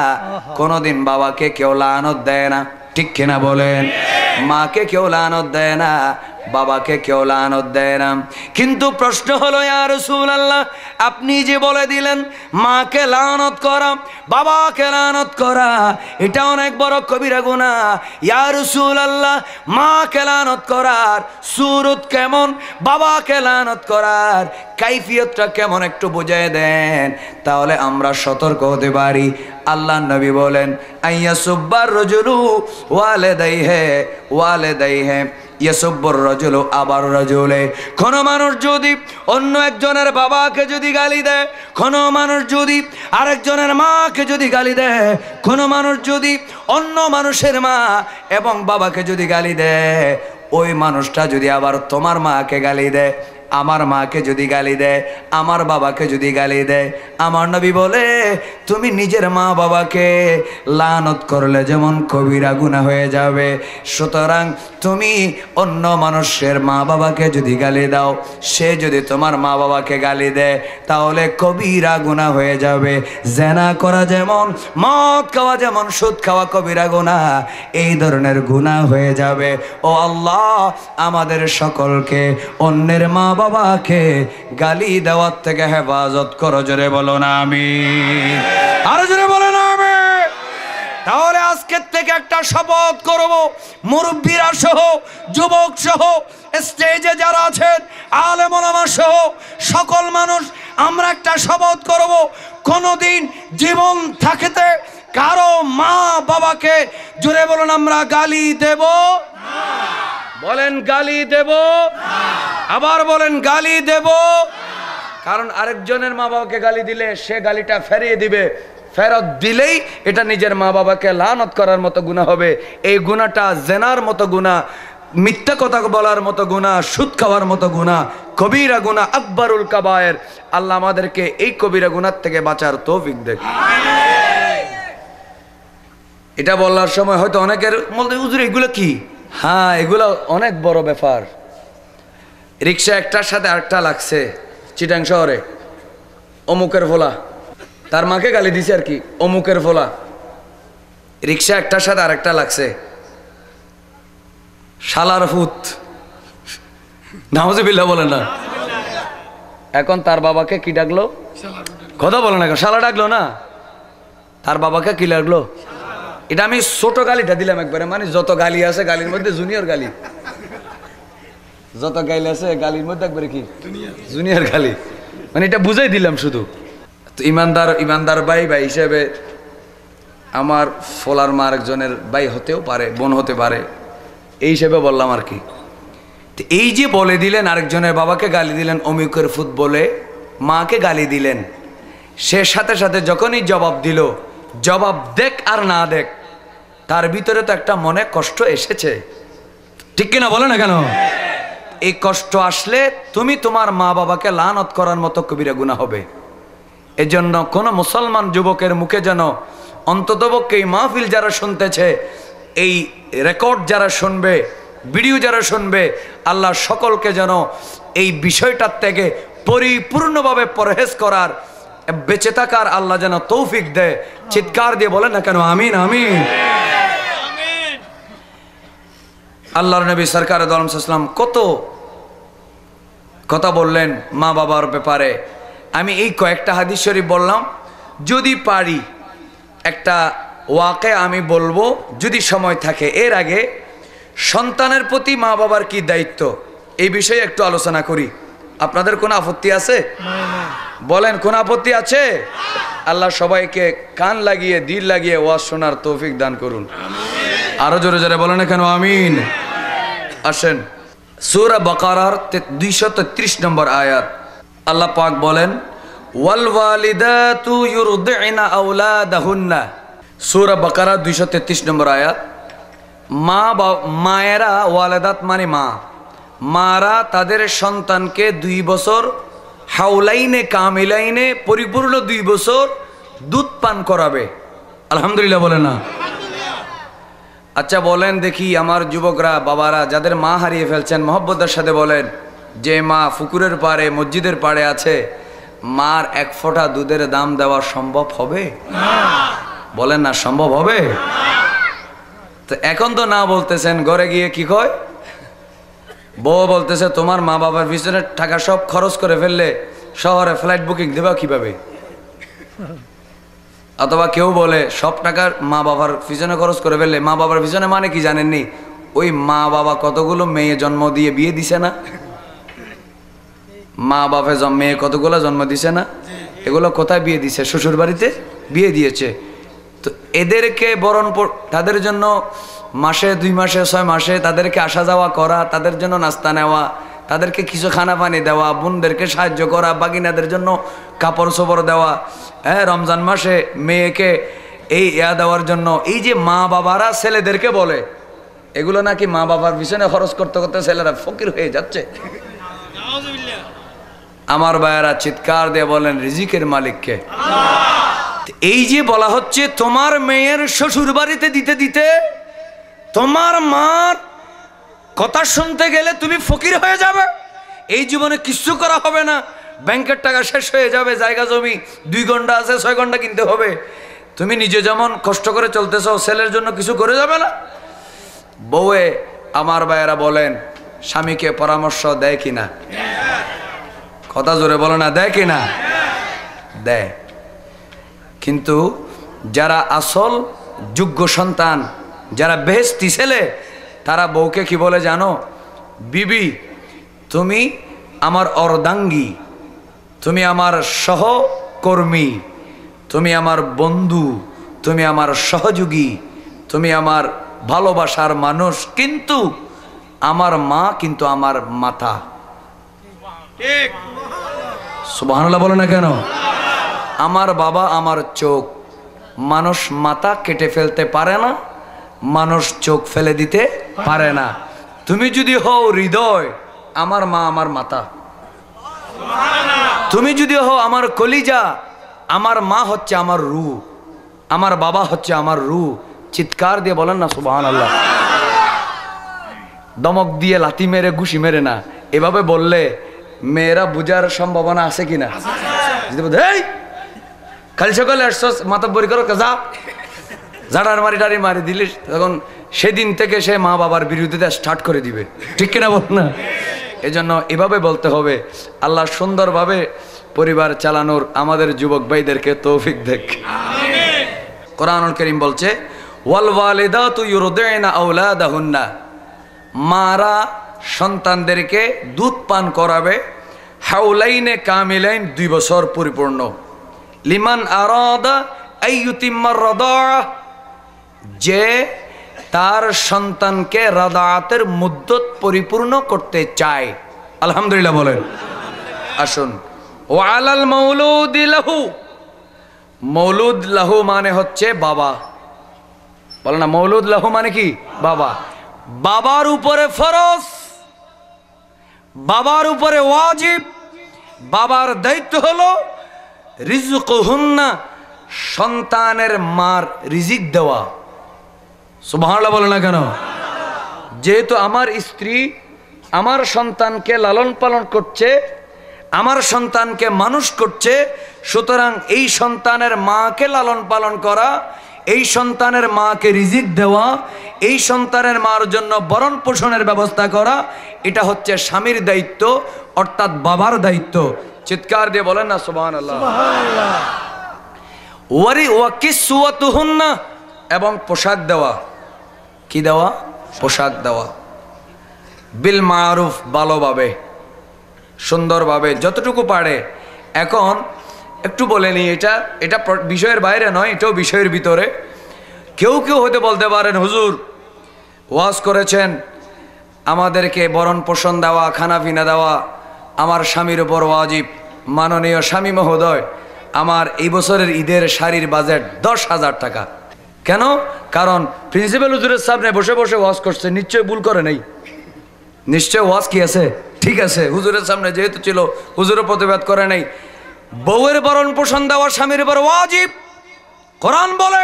কোনোদিন বাবাকে কেউ লানত দেয় না, ঠিক কিনা বলেন? মাকে কেউ লানত দেয় না, বাবাকে কেউ লানত দেয় না। কিন্তু প্রশ্ন হলো, ইয়া রাসূলুল্লাহ, আপনি যে বলে দিলেন মাকে লানত করা, বাবাকে লানত করা এটা অনেক বড় কবিরা গুনাহ, ইয়া রাসূলুল্লাহ, মাকে লানত করার সুরত কেমন, বাবাকে লানত করার কাইফিয়তটা কেমন একটু বুঝিয়ে দেন, তাহলে আমরা সতর্ক হতে পারি। আল্লাহ নবী বলেন, আইয়াসুব্বার রাজুলু ওয়ালিদাইহি ইয়াসুব্বুর রাজুলু আবার রাজুলে। কোন মানুষ যদি অন্য একজনের বাবাকে যদি গালি দেয়, কোন মানুষ যদি আরেকজনের মাকে যদি গালি দেয়, কোন মানুষ যদি অন্য মানুষের মা এবং বাবাকে যদি গালি দেয়, ওই মানুষটা যদি আবার তোমার মাকে গালি দেয়, আমার মাকে যদি গালি দেয়, আমার বাবাকে যদি গালি দেয়, আমার নবী বলে তুমি নিজের মা বাবাকে লানত করলে যেমন কবিরা গুনাহ হয়ে যাবে, সুতরাং তুমি অন্য মানুষের মা বাবাকে যদি গালি দাও, সে যদি তোমার মা বাবাকে গালি দেয়, তাহলে কবিরা গুনাহ হয়ে যাবে। জেনা করা যেমন, মদ খাওয়া যেমন, সুদ খাওয়া কবিরা গুনাহ, এই ধরনের গুনাহ হয়ে যাবে। ও আল্লাহ, আমাদের সকলকে অন্যের মা বাবাকে গালি দেওয়ার থেকে হেফাজত করো। জোরে বলো না আমিন, আরো জোরে বলো না আমিন। তাহলে আজকের থেকে একটা শপথ করব, মুরব্বীরা সহ, যুবক সহ, স্টেজে যারা আছেন, আলেম ওলামা সহ সকল মানুষ আমরা একটা শপথ করব, কোনোদিন জীবন থাকতে কারো মা বাবাকে, জোরে বলুন, আমরা গালি দেব না। বলেন গালি দেব না। আবার বলেন গালি দেব না। কারণ আরেকজনের মা বাবাকে গালি দিলে সে গালিটা ফেরিয়ে দিবে, ফেরত দিলেই এটা নিজের মা বাবাকে লানত করার মতো গুনাহ হবে। এই গুনাহটা জেনার মতো গুনাহ, মিথ্যা কথা বলার মতো গুনাহ, সুদ খাওয়ার মতো গুনাহ, কবিরা গুনাহ, আকবরুল কাবায়ের। আল্লাহ আমাদেরকে এই কবিরা গুনাহ থেকে বাঁচার তৌফিক দেন। এটা বলার সময় হয়তো অনেকের বলতে, হুজুর এগুলো কি? হ্যাঁ, এগুলো অনেক বড় ব্যাপার। রিক্সা একটার সাথে আরেকটা লাগছে চিটাং শহরে, অমুকের ফোলা, তার মাকে গালি দিছে আর কি, অমুকের ফোলা। রিক্সা একটার সাথে আরেকটা লাগছে, শালার ফুত, নাউজুবিল্লাহ বলে না। এখন তার বাবাকে কি ডাকলো? কথা বলে না, শালা ডাকলো না, তার বাবাকে কি লাগলো? এটা আমি ছোট গালিটা দিলাম একবারে, মানে যত গালি আছে গালির মধ্যে জুনিয়র গালি, যত গালি আছে গালির মধ্যে একবারে কি জুনিয়র গালি, মানে এটা বুঝাই দিলাম শুধু। তো ইমানদার ভাই হিসেবে আমার ফোলার মা আরেকজনের ভাই হতেও পারে, বোন হতে পারে, এই হিসেবে বললাম আর কি। তো এই যে বলে দিলেন আরেকজনের বাবাকে গালি দিলেন, অমিকের ফুট বলে মাকে গালি দিলেন, সে সাথে সাথে যখনই জবাব দিল, জবাব দেখ আর না দেখ, তার ভিতরে তো একটা মনে কষ্ট এসেছে, ঠিক কিনা বলে না কেন? এই কষ্ট আসলে তুমি তোমার মা বাবাকে লানত করার মতো কবিরা গুনাহ হবে। এজন্য কোন মুসলমান যুবকের মুখে যেন অন্ততপক্ষে এই মাহফিল যারা শুনতেছে, এই রেকর্ড যারা শুনবে, ভিডিও যারা শুনবে, আল্লাহ সকলকে যেন এই বিষয়টার থেকে পরিপূর্ণভাবে পরহেজ করার, বেঁচে থাকার আল্লাহ যেন তৌফিক দেয়। চিৎকার দিয়ে বলেন না কেন আমিন আমিন। আল্লাহর নবী সরকার দো আলম সাল্লাল্লাহু আলাইহি ওয়াসাল্লাম কত কথা বললেন মা বাবার ব্যাপারে। আমি এই কয়েকটা হাদিস শরীফ বললাম, যদি পারি একটা ওয়াকে আমি বলবো যদি সময় থাকে। এর আগে সন্তানের প্রতি মা বাবার কি দায়িত্ব, এই বিষয়ে একটু আলোচনা করি। আপনাদের কোনো আপত্তি আছে? বলেন, কোন আপত্তি আছে? আল্লাহ সবাইকে কান লাগিয়ে দিল লাগিয়ে ওয়াজ শোনার তৌফিক দান করুন। আরো জোরে জোরে বলেন না কেন আমিন। আসেন সূরা বাকারার 233 নম্বর আয়াত, আল্লাহ পাক বলেন ওয়াল ওয়ালিদাতু ইউরদি'না আওলাদাহুন্না। সূরা বাকারা 233 নম্বর আয়াত। মায়েরা, ওয়ালিদাত মানে মা, মারা তাদের সন্তানকে 2 বছর হাউলাইনে কামিলাইনে পরিপূর্ণ 2 বছর দুধ পান করাবে। আলহামদুলিল্লাহ বলে না? আচ্ছা বলেন দেখি আমার যুবকরা, বাবারা যাদের মা হারিয়ে ফেলছেন, মহব্বতের সাথে বলেন, যে মা পুকুরের পাড়ে মসজিদের পাড়ে আছে, মার 1 ফোঁটা দুধের দাম দেওয়া সম্ভব হবে? বলেন না, সম্ভব হবে? তো এখন তো না বলতেছেন, ঘরে গিয়ে কি কয়? বউ বলতেছে তোমার মা বাবার পিছনে টাকা সব খরচ করে ফেললে শহরে ফ্লাইট বুকিং দেবা কিভাবে? অথবা কেউ বলে সব টাকা মা বাবার পিছনে খরচ করে ফেললে, মা বাবার পিছনে মানে কি জানেননি? ওই মা বাবা কতগুলো মেয়ে জন্ম দিয়ে বিয়ে দিছে না? মা বাপে মেয়ে কতগুলো জন্ম দিছে না? এগুলো কোথায় বিয়ে দিছে? শ্বশুর বাড়িতে বিয়ে দিয়েছে। তো এদেরকে বরণ তাদের জন্য মাসে 2 মাসে 6 মাসে তাদেরকে আসা যাওয়া করা, তাদের জন্য নাস্তা নেওয়া, তাদেরকে কিছু খানা পানি দেওয়া, বোনদেরকে সাহায্য করা, বাগিনাদের জন্য কাপড় চোপড় দেওয়া, হ্যাঁ রমজান মাসে মেয়েকে এই দেওয়ার জন্য, এই যে মা বাবারা ছেলেদেরকে বলে, এগুলো নাকি মা বাবার পিছনে খরচ করতে করতে ছেলেরা ফকির হয়ে যাচ্ছে। আমার ভাইয়েরা চিৎকার দিয়ে বলেন রিজিকের মালিককে। এই যে বলা হচ্ছে তোমার মেয়ের শ্বশুর বাড়িতে দিতে দিতে তোমার মার কথা শুনতে গেলে তুমি ফকির হয়ে যাবে, এই জীবনে কিছু করা হবে না, ব্যাংকের টাকা শেষ হয়ে যাবে, জায়গা জমি 2 ঘন্টা আছে 6 ঘন্টা কিনতে হবে, তুমি নিজে যেমন কষ্ট করে চলতেছ ছেলের জন্য কিছু করে যাবে না। বউয়ে আমার ভাইয়েরা বলেন স্বামীকে পরামর্শ দেয় কিনা? কথা জোরে বলো না, দেয় কিনা? দেয়। কিন্তু যারা আসল যোগ্য সন্তান, যারা বেহেশতি ছেলে, তারা বউকে কি বলে জানো? বিবি তুমি আমার অর্ধাঙ্গী, তুমি আমার সহকর্মী, তুমি আমার বন্ধু, তুমি আমার সহযোগী, তুমি আমার ভালোবাসার মানুষ, কিন্তু আমার মা কিন্তু আমার মাথা। ঠিক সুবহানাল্লাহ বলো না কেন? আমার বাবা আমার চোখ। মানুষ মাথা কেটে ফেলতে পারে না, মানুষ চোখ ফেলে দিতে পারে না। তুমি যদি হও হৃদয়, আমার মা আমার মাথা। তুমি যদি হও আমার কলিজা, আমার মা হচ্ছে আমার রূহ, আমার বাবা হচ্ছে আমার রূহ। চিৎকার দিয়ে বলেন না সুবহানাল্লাহ। দমক দিয়ে লাথি মেরে ঘুষি মেরে না, এভাবে বললে মেয়েরা বুঝার সম্ভাবনা আছে কিনা? খালি সকালে আসছস মাতব্বরি করো, যা ঝাড়ার মারি টারি মারি দিলিস, তখন সেদিন থেকে সে মা বাবার বিরুদ্ধে স্টার্ট করে দিবে। ঠিক কিনা বল না? এজন্য এভাবে বলতে হবে। আল্লাহ সুন্দরভাবে পরিবার চালানোর আমাদের যুবক ভাইদেরকে তৌফিক দেখ। কোরআনুল কারীম বলছে ওয়াল ওয়ালিদাতু ইউরদি'না আওলাদাহুন্না, মারা সন্তানদেরকে দুধ পান করাবে হাউলাইনে কামিলাইন 2 বছর পরিপূর্ণ। লিমান আরাদা আইয়ুতিম্মার রাদাআ, যে তার সন্তানকে রাদাআতের মুদ্দত পরিপূর্ণ করতে চায়। আলহামদুলিল্লাহ বলেন। আসুন ওয়া আলাল মাউলুদি লাহু, মৌলুদ লাহু মানে হচ্ছে বাবা। বলো না, মৌলুদ লাহু মানে কি? বাবা। বাবার উপরে ফরজ, বাবার উপরে ওয়াজিব, বাবার দায়িত্ব হলো রিজকুহুন্না, সন্তানের মার রিজিক দেওয়া। সুবহানাল্লাহ বলে না কেন? যেহেতু আমার স্ত্রী আমার সন্তানকে লালন পালন করছে, আমার সন্তানকে মানুষ করছে, সুতরাং এই সন্তানের মাকে লালন পালন করা, এই সন্তানের মাকে রিজিক দেওয়া, এই সন্তানের মার জন্য ভরণ পোষণের ব্যবস্থা করা, এটা হচ্ছে স্বামীর দায়িত্ব, অর্থাৎ বাবার দায়িত্ব। চিৎকার দিয়ে বলেন না সুবহানাল্লাহ। ওয়া কিসওয়াতুহুন্না, এবং পোশাক দেওয়া। কি দেওয়া? পোশাক দেওয়া। বিল মারুফ, ভালোভাবে। সুন্দরভাবে যতটুকু পারে। এখন একটু বলে নিই, এটা বিষয়ের বাইরে নয়, এটাও বিষয়ের ভিতরে। কেউ কেউ হয়তো বলতে পারেন, হুজুর ওয়াজ করেছেন আমাদেরকে ভরণ পোষণ দেওয়া, খানাপিনা দেওয়া আমার স্বামীর উপর ওয়াজিব। মাননীয় স্বামী মহোদয়, আমার এই বছরের ঈদের শাড়ির বাজেট 10,000 টাকা। কেন? কারণ প্রিন্সিপাল হুজুরের সামনে বসে বসে ওয়াজ করছে, নিশ্চয় ভুল করে নেই, নিশ্চয় ওয়াজ কি আছে ঠিক আছে। হুজুরের সামনে যেহেতু ছিল, হুজুরের প্রতিবাদ করে নাই। বউয়ের ভরণ পোষণ দেওয়া স্বামীর উপর ওয়াজিব, কোরআন বলে।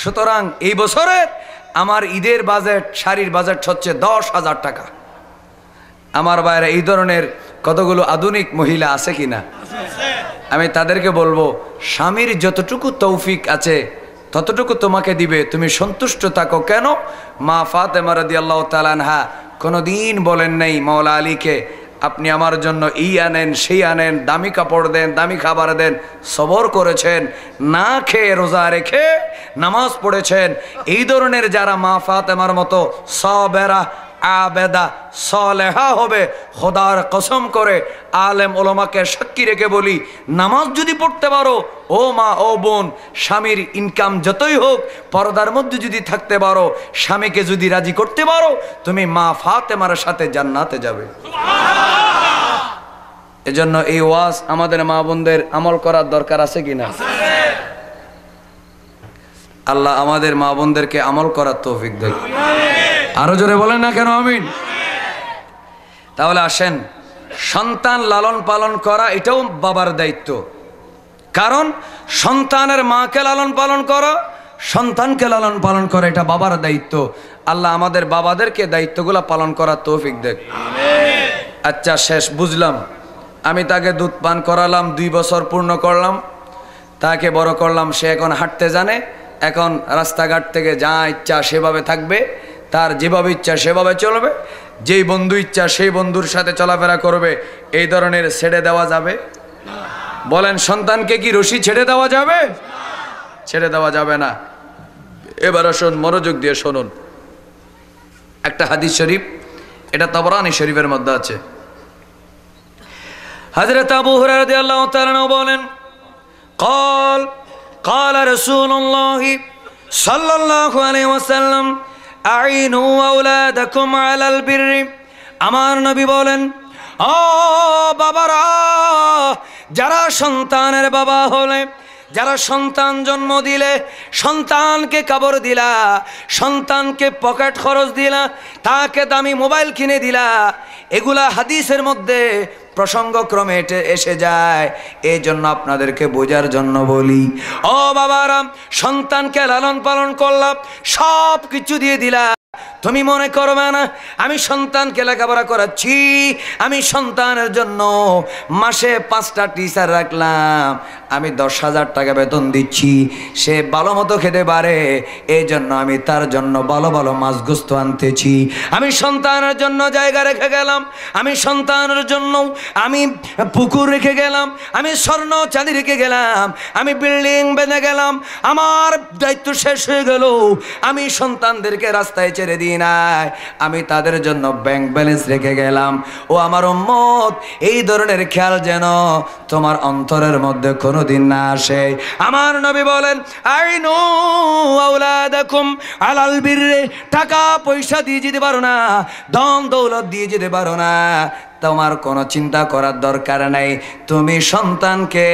সুতরাং এই বছরের আমার ঈদের বাজেট, শাড়ির বাজেট হচ্ছে 10,000 টাকা। আমার বাইরে এই ধরনের কতগুলো আধুনিক মহিলা আছে কিনা? আমি তাদেরকে বলবো, স্বামীর যতটুকু তৌফিক আছে ততটুকু তোমাকে দিবে, তুমি সন্তুষ্ট থাকো। কেন? মা ফাতেমা রাদিয়াল্লাহু তাআলা আনহা কোনোদিন বলেন নাই মাওলা আলীকে, আপনি আমার জন্য এই আনেন সেই আনেন, দামি কাপড় দেন, দামি খাবার দেন। সবর করেছেন, না খেয়ে রোজা রেখে নামাজ পড়েছেন। এই ধরনের যারা মা ফাতেমার মতো সাবেরা, আবেদা, সালেহা হবে, খোদার কসম করে আলেম ওলামাকে সাক্ষী রেখে বলি, নামাজ যদি পড়তে পারো ও মা ও বোন, স্বামীর ইনকাম যতই হোক পর্দার মধ্যে যদি থাকতে পারো, স্বামীকে যদি রাজি করতে পারো, তুমি মা ফাতেমার সাথে জান্নাতে যাবে। এজন্য এই ওয়াজ আমাদের মা বোনদের আমল করার দরকার আছে কিনা? আল্লাহ আমাদের মা বোনদেরকে আমল করার তৌফিক দেন। আরো জোরে বলেন না কেন আমিন? তাহলে আসেন, সন্তান লালন পালন করা এটাও বাবার দায়িত্ব। কারণ সন্তানের মাকে লালন পালন করা, সন্তানকে লালন পালন করা এটা বাবার দায়িত্ব। আল্লাহ আমাদের বাবাদেরকে দায়িত্বগুলো পালন করার তৌফিক দেন। আচ্ছা, শেষ বুঝলাম, আমি তাকে দুধ পান করালাম, 2 বছর পূর্ণ করলাম, তাকে বড় করলাম, সে এখন হাঁটতে জানে, এখন রাস্তাঘাট থেকে যা ইচ্ছা সেভাবে থাকবে, তার যেভাবে ইচ্ছা সেভাবে চলবে, যেই বন্ধু ইচ্ছা সেই বন্ধুর সাথে চলাফেরা করবে। এই ধরনের ছেড়ে দেওয়া যাবে? বলেন, সন্তানকে কি রশি ছেড়ে দেওয়া যাবে? ছেড়ে দেওয়া যাবে না। এবার আসুন, মনোযোগ দিয়ে শুনুন একটা হাদিস শরীফ, এটা তাবরানী শরীফের মধ্যে আছে। হযরত আবু হুরায়রা রাদিয়াল্লাহু তাআলা বলেন, قال رسول الله صلى الله عليه وسلم أعينوا أولادكم على البر। আমার নবী বলেন, ও বাবারা, যারা সন্তানের বাবা হলে, যারা সন্তান জন্ম দিলে, সন্তানকে কাপড় দিলা, সন্তানকে পকেট খরচ দিলা, তাকে দামি মোবাইল কিনে দিলা, এগুলা হাদিসের মধ্যে প্রসঙ্গক্রমে এসে যায়। এই জন্য আপনাদেরকে বোঝার জন্য বলি, ও বাবারা, সন্তানকে লালন পালন করলাম, সব কিছু দিয়ে দিলা, তুমি মনে করবে না আমি সন্তানকে লেখাপড়া করাচ্ছি, আমি সন্তানের জন্য মাসে 5টা টিচার রাখলাম, আমি 10,000 টাকা বেতন দিচ্ছি, সে ভালো মতো খেতে পারে, এই জন্য আমি তার জন্য ভালো ভালো মাছ গোস্ত আনতেছি, আমি সন্তানের জন্য জায়গা রেখে গেলাম, আমি সন্তানের জন্য আমি পুকুর রেখে গেলাম, আমি স্বর্ণ চাঁদি রেখে গেলাম, আমি বিল্ডিং বেঁধে গেলাম, আমার দায়িত্ব শেষ হয়ে গেল, আমি সন্তানদেরকে রাস্তায় ছেড়ে দিই নাই, আমি তাদের জন্য ব্যাংক ব্যালেন্স রেখে গেলাম। ও আমার উম্মত, এই ধরনের খেয়াল যেন তোমার অন্তরের মধ্যে কোনোদিন না আসে। আমার নবী বলেন, আইনু আওলাদাকুম আলাল বিররে, টাকা পয়সা দিয়ে যেতে পারো না, ধন দৌলত দিয়ে যেতে পারো না, তোমার কোনো চিন্তা করার দরকার নাই, তুমি সন্তানকে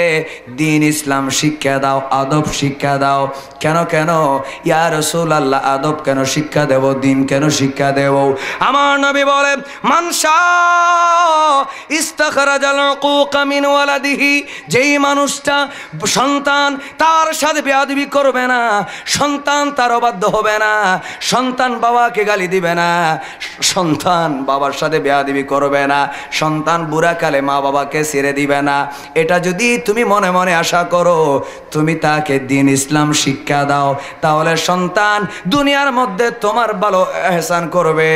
দ্বীন ইসলাম শিক্ষা দাও, আদব শিক্ষা দাও। কেন কেন ইয়া রাসূলুল্লাহ, আদব কেন শিক্ষা দেব, দ্বীন কেন শিক্ষা দেব? আমার নবী বলেন, মানশা ইস্তাখরাজাল উকুকা মিন ওয়ালাদিহি, যেই মানুষটা সন্তান তার সাথে বেয়াদবি করবে না, সন্তান তার অবাধ্য হবে না, সন্তান বাবাকে গালি দিবে না, সন্তান বাবার সাথে বেয়াদবি করবে না, সন্তান বুড়াকালে মা বাবাকে ছেড়ে দিবে না, এটা যদি তুমি মনে মনে আশা করো, তুমি তাকে দ্বীন ইসলাম শিক্ষা দাও, তাহলে সন্তান দুনিয়ার মধ্যে তোমার ভালো এহসান করবে,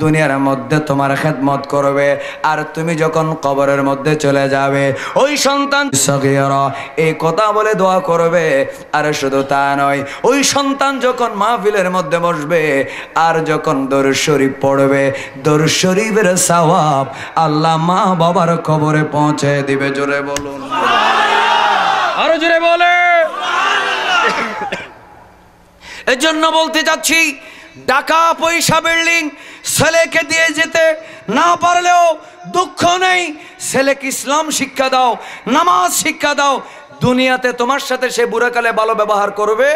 দুনিয়ার মধ্যে তোমার খেদমত করবে, আর তুমি যখন কবরের মধ্যে চলে যাবে ওই সন্তান সগীরা এই কথা বলে দোয়া করবে। আর শুধু তা নয়, ওই সন্তান যখন মাহফিলের মধ্যে বসবে আর যখন দরুদ শরীফ পড়বে, দরুদ শরীফের সওয়াব আল্লাহ মা বাবার কবরে পৌঁছে দিবে। জোরে বলুন, আরো জোরে বলে। এজন্য বলতে যাচ্ছি, টাকা পয়সা বিল্ডিং ছেলেকে দিয়ে যেতে না পারলেও দুঃখ নেই, ছেলেকে ইসলাম শিক্ষা দাও, নামাজ শিক্ষা দাও। দুনিয়াতে তোমার সাথে সে বুড়াকালে ভালো ব্যবহার করবে,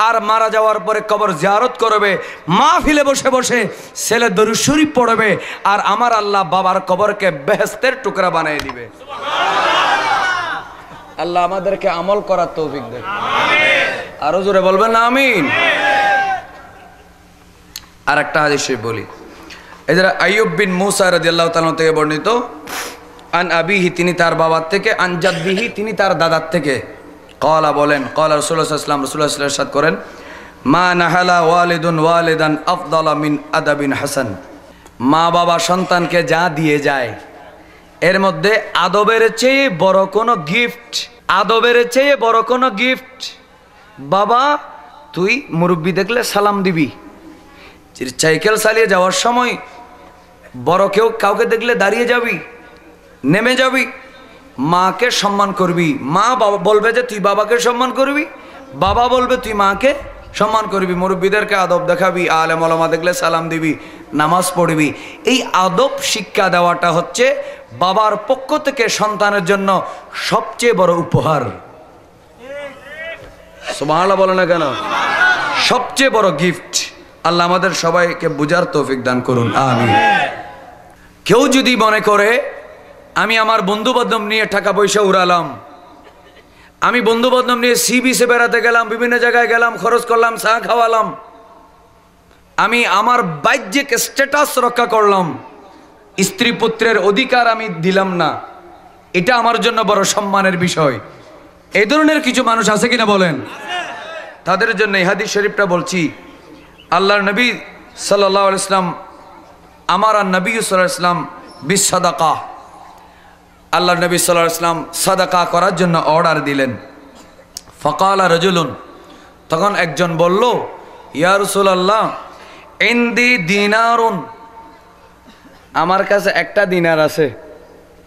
আর মারা যাওয়ার পরে কবর জিয়ারত করবে, মাহফিলে বসে বসে ছেলে দরুদ শরীফ পড়বে, আর আমার আল্লাহ বাবার কবরকে বেহেশতের টুকরা বানিয়ে দিবে। আল্লাহ আমাদেরকে আমল করার তৌফিক দেন। আরো জোরে বলবেন না আমিন। আর একটা হাদিস বলি, এদের আইয়ুব বিন মুসা রাদিয়াল্লাহু তাআলা থেকে বর্ণিত, আন আবিহি তিনি তার বাবার থেকে, আন জাদ্দিহি তিনি তার দাদার থেকে, ক্বালা বলেন, ক্বালা রাসূলুল্লাহ সাল্লাল্লাহু আলাইহি ওয়াসাল্লাম, রাসূলুল্লাহ সাল্লাল্লাহু আলাইহি ওয়াসাল্লাম ইরশাদ করেন, মা নাহালা ওয়ালিদুন ওয়ালিদান আফদালা মিন আদাবিন হাসান। মা বাবা সন্তানকে যা দিয়ে যায় এর মধ্যে আদবের চেয়ে বড় কোনো গিফট, আদবের চেয়ে বড় কোনো গিফট। বাবা তুই মুরব্বি দেখলে সালাম দিবি, সাইকেল চালিয়ে যাওয়ার সময় বড় কেউ কাউকে দেখলে দাঁড়িয়ে যাবি, নেমে যাবি, মাকে সম্মান করবি। মা বাবা বলবে যে তুই বাবাকে সম্মান করবি, বাবা বলবে তুই মাকে সম্মান করবি। মুরব্বীদেরকে আদব দেখাবি, আলেম ওলামা দেখলে সালাম দিবি, নামাজ পড়বি। এই আদব শিক্ষা দেওয়াটা হচ্ছে বাবার পক্ষ থেকে সন্তানের জন্য সবচেয়ে বড় উপহার। সুবহানাল্লাহ বলে না কেন? সবচেয়ে বড় গিফট। আল্লাহ আমাদের সবাইকে বুঝার তৌফিক দান করুন, আমিন। কেউ যদি মনে করে আমি আমার বন্ধু বান্ধব নিয়ে টাকা পয়সা উড়ালাম, আমি বন্ধু বান্ধব নিয়ে সি বিচে বেড়াতে গেলাম, বিভিন্ন জায়গায় গেলাম, খরচ করলাম, চা খাওয়ালাম, আমি আমার বাহ্যিক স্ট্যাটাস রক্ষা করলাম, স্ত্রী পুত্রের অধিকার আমি দিলাম না, এটা আমার জন্য বড় সম্মানের বিষয়। এই ধরনের কিছু মানুষ আছে কিনা বলেন? তাদের জন্য এই হাদিস শরীফটা বলছি। আল্লাহর নবী সাল্লাল্লাহু আলাইহি ওয়াসাল্লাম, আমার আর নবী সাল্লাল্লাহু আলাইহি ওয়াসাল্লাম বিসাদাকা, আল্লাহর নবী সাল্লাল্লাহু আলাইহি ওয়াসাল্লাম সাদাকা করার জন্য অর্ডার দিলেন। ফাকালা রাজুলুন, তখন একজন বলল, ইয়া রাসূলুল্লাহ ইনদি দিনারুন, আমার কাছে একটা দিনার আছে।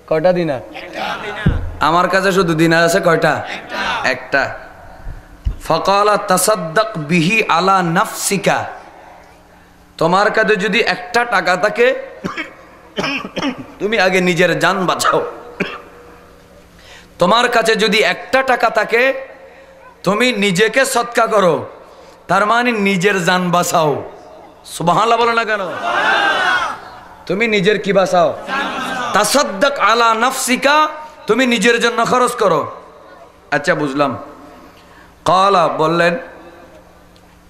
কয়টা দিনার? আমার কাছে শুধু দিনার আছে কয়টা? একটা। ফাকালা তাসাদ্দাক বিহি আলা নাফসিকা, তোমার কাছে যদি একটা টাকা থাকে তুমি আগে নিজের জান বাঁচাও। তোমার কাছে যদি একটা টাকা থাকে তুমি নিজেকে সদকা করো, তার মানে নিজের জান বাঁচাও। সুবহানাল্লাহ বলো না কেন? তুমি নিজের কি বাঁচাও? তাসাদ্দাক আলা নাফসিকা, তুমি নিজের জন্য খরচ করো। আচ্ছা বুঝলাম। ক্বালা বললেন,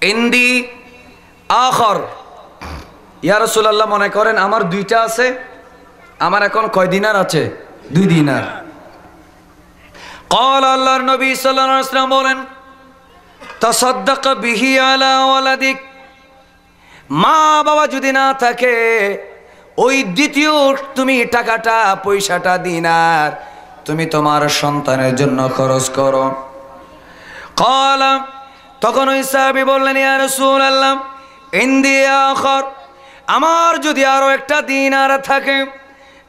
ইনদি আখর, ইয়া রাসূলুল্লাহ মনে করেন আমার দুইটা আছে, আমার এখন কয় দিনার আছে? 2 দিনার। ক্বালা আল্লাহর নবী সাল্লাল্লাহু আলাইহি ওয়াসাল্লাম বলেন, তাসাদ্দাক বিহি আলা ওয়ালাদিক, মা বাবা যদি না থাকে ওই দ্বিতীয় তুমি টাকাটা পয়সাটা দিনার তুমি তোমার সন্তানের জন্য খরচ করো। ক্বালা, তখন ওই সাহাবী বললেন, ইয়া রাসূলুল্লাহ ইনদি আখর, আমার যদি আরো একটা দিনার থাকে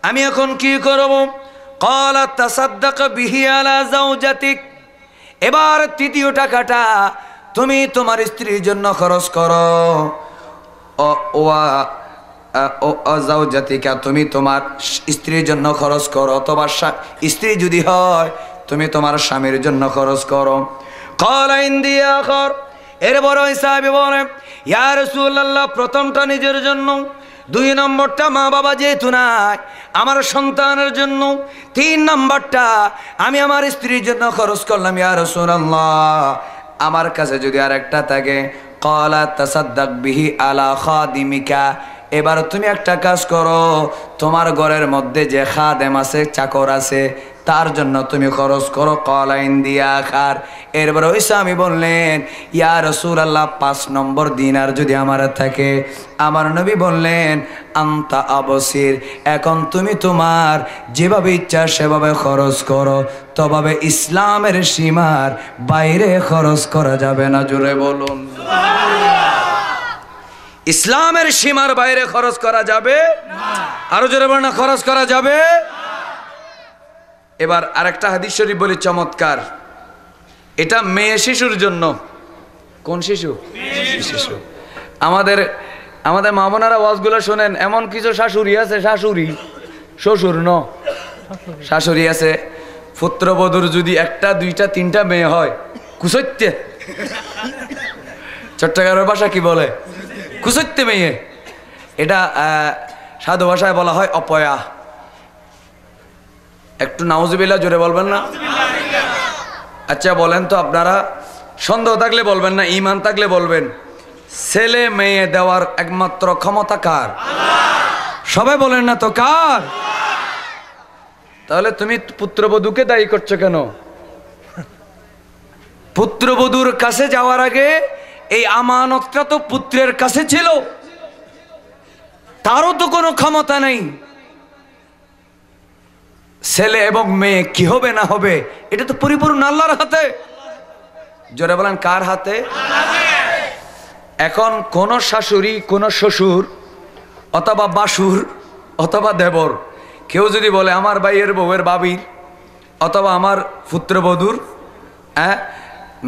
আমি এখন কি করব? ক্বালা তাসাদ্দাক বিহি আলা যাওজাতিক, এবার তৃতীয় টাকাটা তুমি তোমার স্ত্রীর জন্য খরচ করো। যাওজাতিকা, তুমি তোমার স্ত্রীর জন্য খরচ করো, অথবা স্ত্রী যদি হয় তুমি তোমার স্বামীর জন্য খরচ করো। ক্বালা ইনদি আখর, এর বড় সাহাবী বলেন, ইয়া রাসূলুল্লাহ প্রথমটা নিজের জন্য, 2 নম্বরটা মা বাবা যেহেতু নাই আমার সন্তানের জন্য, 3 নম্বরটা আমি আমার স্ত্রীর জন্য খরচ করলাম। ইয়া রাসূলুল্লাহ আমার কাছে যদি আর একটা থাকে, ক্বালা তাসাদ্দাক বিহি আলা খাদিমিকা, এবার তুমি একটা কাজ করো, তোমার ঘরের মধ্যে যে খাদেম আছে, চাকর আছে, তার জন্য তুমি খরচ করো। ক্বালা ইনদি আখার, এরপর ওই স্বামী বললেন, ইয়া রাসূলুল্লাহ 5 নম্বর দিনার যদি আমার থাকে, আমার নবী বললেন, আনতা আবসির, এখন তুমি তোমার যেভাবে ইচ্ছা সেভাবে খরচ করো, তবে ইসলামের সীমার বাইরে খরচ করা যাবে না। জোরে বলুন। ইসলামের সীমার বাইরে খরচ করা যাবে না। আরো জোরে বলেন না, খরচ করা যাবে। এবার আরেকটা হাদিস শরীফ বলি চমৎকার, এটা মেয়ে শিশুর জন্য। কোন শিশু? শিশু। আমাদের আমাদের মা বোনেরা ওয়াজগুলো শোনেন, এমন কিছু শাশুড়ি আছে, শাশুড়ি শ্বশুর ন শাশুড়ি আছে, পুত্রবধূর যদি একটা দুইটা তিনটা মেয়ে হয়, কুসত্যে, চট্টগ্রামের ভাষা কি বলে? কুসত্যে মেয়ে। এটা সাধু ভাষায় বলা হয় অপয়া। একটু নাউজুবিল্লাহ জোরে বলবেন না? আচ্ছা বলেন তো আপনারা, সন্দেহ থাকলে বলবেন না, ঈমান থাকলে বলবেন, ছেলে মেয়ে দেওয়ার একমাত্র ক্ষমতা কার? সবাই বলেন না তো কার? তাহলে তুমি পুত্রবধূকে দায়ী করছো কেন? পুত্রবধূর কাছে যাওয়ার আগে এই আমানতটা তো পুত্রের কাছে ছিল, তারও তো কোনো ক্ষমতা নেই। ছেলে এবং মেয়ে কি হবে না হবে এটা তো পরিপূর্ণ আল্লাহর হাতে। জোরে বলেন, কার হাতে? এখন কোন শাশুড়ি, কোন শ্বশুর অথবা বাসুর অথবা দেবর কেউ যদি বলে আমার ভাইয়ের বউয়ের বাবির অথবা আমার পুত্রবধূর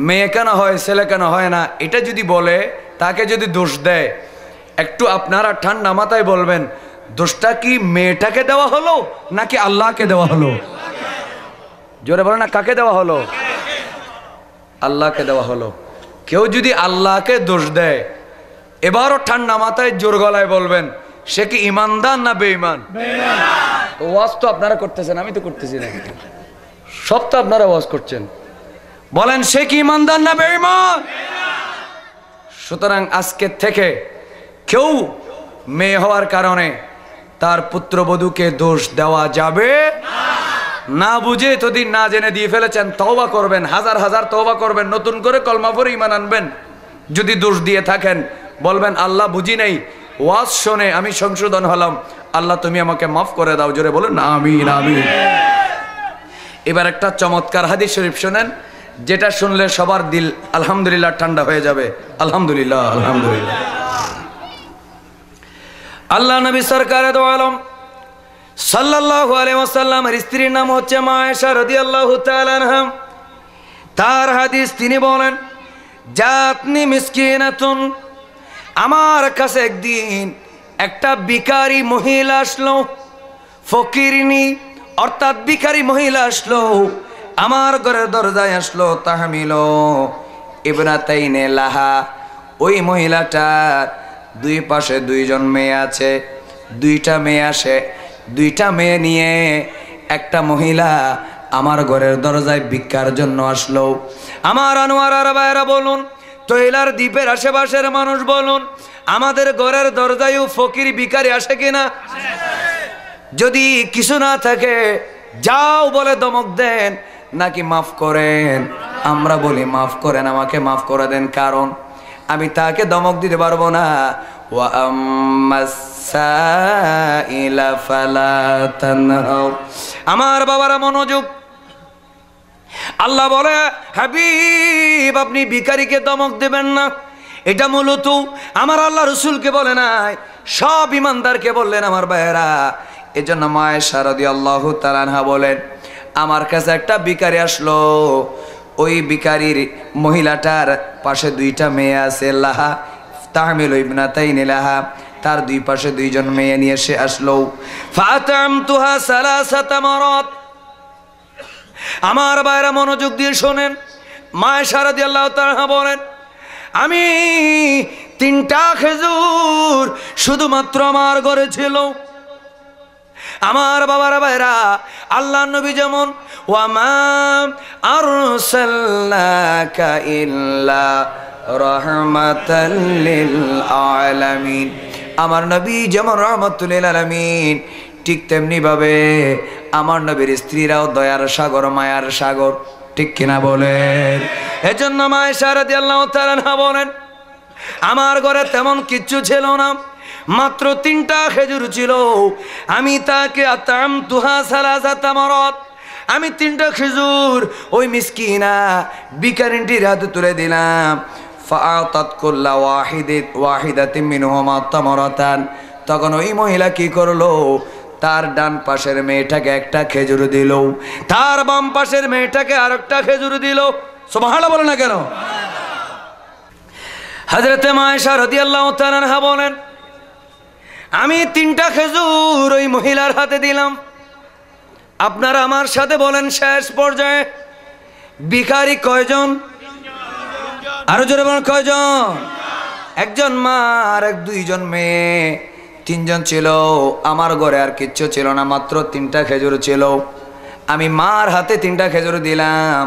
মেয়ে কেন হয়, ছেলে কেন হয় না, এটা যদি বলে, তাকে যদি দোষ দেয়, একটু আপনারা ঠান্ডা মাথায় বলবেন, দোষটা কি মেয়েটাকে দেওয়া হলো নাকি আল্লাহকে দেওয়া হলো? জোরে বলে না, কাকে দেওয়া হলো? আল্লাহকে দেওয়া হলো। কেউ যদি আল্লাহকে দোষ দেয়, এবারও ঠান্ডা মাথায় জোর গলায় বলবেন, সে কি ইমানদার না বেঈমান? ওয়াজ তো আপনারা করতেছেন, আমি তো করতেছি না, সব তো আপনারা ওয়াজ করছেন। বলেন, সে কি ইমানদার না বেঈমান? সুতরাং আজকে থেকে কেউ মেয়ে হওয়ার কারণে তার পুত্রবধূকে দোষ দেওয়া যাবে না। বুঝে এতদিন না জেনে দিয়ে ফেলেছেন, তওবা করবেন, হাজার হাজার তওবা করবেন, নতুন করে কলমা পড়ে ঈমান আনবেন। যদি দোষ দিয়ে থাকেন বলবেন, আল্লাহ বুঝি নেই, ওয়াজ শুনে আমি সংশোধন হলাম, আল্লাহ তুমি আমাকে মাফ করে দাও। জোরে বলুন আমিন আমিন। এবার একটা চমৎকার হাদিস শরীফ শোনেন, যেটা শুনলে সবার দিল আলহামদুলিল্লাহ ঠান্ডা হয়ে যাবে। আলহামদুলিল্লাহ, আলহামদুলিল্লাহ। আল্লাহ নবী সরকারে দো আলম সাল্লাল্লাহু আলাইহি ওয়াসাল্লামের স্ত্রীর নাম হচ্ছে মা আয়েশা রাদিয়াল্লাহু তাআলা আনহা। তার হাদিস তিনি বলেন, জাতনি মিসকিনাতুন, আমার কাছে একদিন একটা ভিখারি মহিলা আসলো, ফকিরনি অর্থাৎ ভিখারি মহিলা আসলো, আমার ঘরের দরজায় আসলো। তাহমিলো ইবনাতাইনে লাহা, ওই মহিলাটার দুই পাশে দুইজন মেয়ে আছে, দুইটা মেয়ে আসে, দুইটা মেয়ে নিয়ে একটা মহিলা আমার ঘরের দরজায় ভিক্ষার জন্য আসলো। আমার আনোয়ারার ভাইরা বলুন, তৈলার দ্বীপের আশেপাশের মানুষ বলুন, আমাদের ঘরের দরজায়ও ফকির ভিখারি আসে কিনা? যদি কিছু না থাকে যাও বলে ধমক দেন নাকি মাফ করেন? আমরা বলি মাফ করেন, আমাকে মাফ করে দেন, কারণ আমি তাকে ধমক দিতে পারবো না। ওয়া আম্মাস সাইলা ফালা তানহাউ। আমার বাবারা মনোযোগ, আল্লাহ বলে, হাবিব আপনি ভিখারিকে ধমক দেবেন না। এটা মূলত আমার আল্লাহ রসুলকে বলে নাই, সব ইমানদারকে বললেন আমার ভাইয়েরা। এজন্য মা আয়েশা রাদিয়াল্লাহু তাআলা আনহা বলেন, আমার কাছে একটা ভিখারি আসলো, ওই ভিখারির মহিলাটার পাশে দুইটা মেয়ে আছে, লাহা তাহমিলু ইবনাতাইনি লাহা, তার দুই পাশে দুইজন মেয়ে নিয়ে সে আসলো। ফাতামতুহা সালাসাতা মারাত। আমার ভাইরা মনোযোগ দিয়ে শোনেন, মা আয়েশা রাদিয়াল্লাহু তাআলা বলেন, আমি তিনটা খেজুর শুধুমাত্র আমার ঘরে ছিল। আমার বাবারা ভাইরা, আল্লাহ নবী যেমন ওয়ামা আরসালনাকা ইল্লা রাহমাতাল লিল আলামিন, আমার নবী যেমন রাহমাতুল লিল আলামিন, ঠিক তেমনি ভাবে আমার নবীর স্ত্রীরাও দয়ার সাগর, মায়ার সাগর, ঠিক কিনা বলেন? এজন্য মা আয়েশা রাদিয়াল্লাহু তাআলা বলেন, আমার ঘরে তেমন কিচ্ছু ছিল না, মাত্র তিনটা খেজুর ছিল। আমি তাকে আতামতুহা সালাসাতা মারাত, আমি তিনটা খেজুর ওই মিসকিনা ভিখারিনীর হাতে তুলে দিলাম। ফাআতাত কুল্লা ওয়াহিদাতিন মিনহুমা তামারাতান। তখন ওই মহিলা কি করলো, তার ডান পাশের মেয়েটাকে একটা খেজুর দিল, তার বাম পাশের মেয়েটাকে আরেকটা খেজুর দিল। সুবহানাল্লাহ বলে না কেন? হযরতে আয়েশা রাদিয়াল্লাহু তাআলা আনহা বলেন, আমি 3টা খেজুর ওই মহিলার হাতে দিলাম। আপনারা আমার সাথে বলেন, শেষ পর্যায়ে ভিখারি কয়জন? আরো জোরে বলেন, কয়জন? একজন মা আর 2জন মেয়ে, 3জন ছিল। আমার ঘরে আর কিচ্ছু ছিল না, মাত্র 3টা খেজুর ছিল। আমি মার হাতে 3টা খেজুর দিলাম।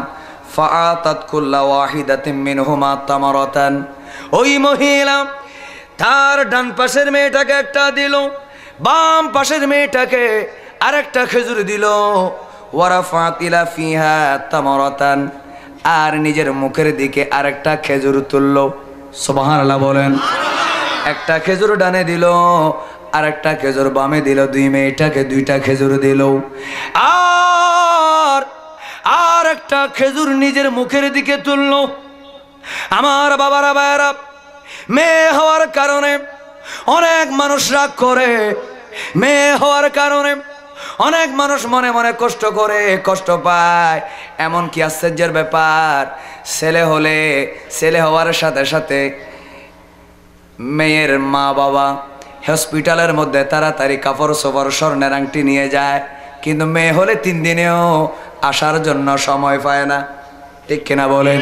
ফাআতাত কুল্লা ওয়াহিদাতিন মিনহুমা তামারাতান। ওই মহিলা তার ডান পাশের মেয়েটাকে একটা দিল, বাম পাশের মেয়েটাকে আরেকটা খেজুর দিল। ওয়ারাফাত ইলা ফিহা তামারাতান, আর নিজের মুখের দিকে আরেকটা খেজুর তুললো। সুবহানাল্লাহ বলেন। একটা খেজুর ডানে দিল, আরেকটা খেজুর বামে দিল। 2 মেয়েটাকে 2টা খেজুর দিল, আর একটা খেজুর নিজের মুখের দিকে তুললো। আমার বাবারা ভাইয়েরা, মেয়ে হওয়ার কারণে অনেক মানুষ রাগ করে, মেয়ে হওয়ার কারণে অনেক মানুষ মনে মনে কষ্ট করে, কষ্ট পায়। এমন কি আশ্চর্যের ব্যাপার, ছেলে হওয়ার সাথে সাথে মেয়ের মা বাবা হসপিটালের মধ্যে তাড়াতাড়ি কাপড় সোপড় স্বর্ণের আংটি নিয়ে যায়, কিন্তু মেয়ে হলে 3 দিনেও আসার জন্য সময় পায় না। ঠিক কিনা বলেন?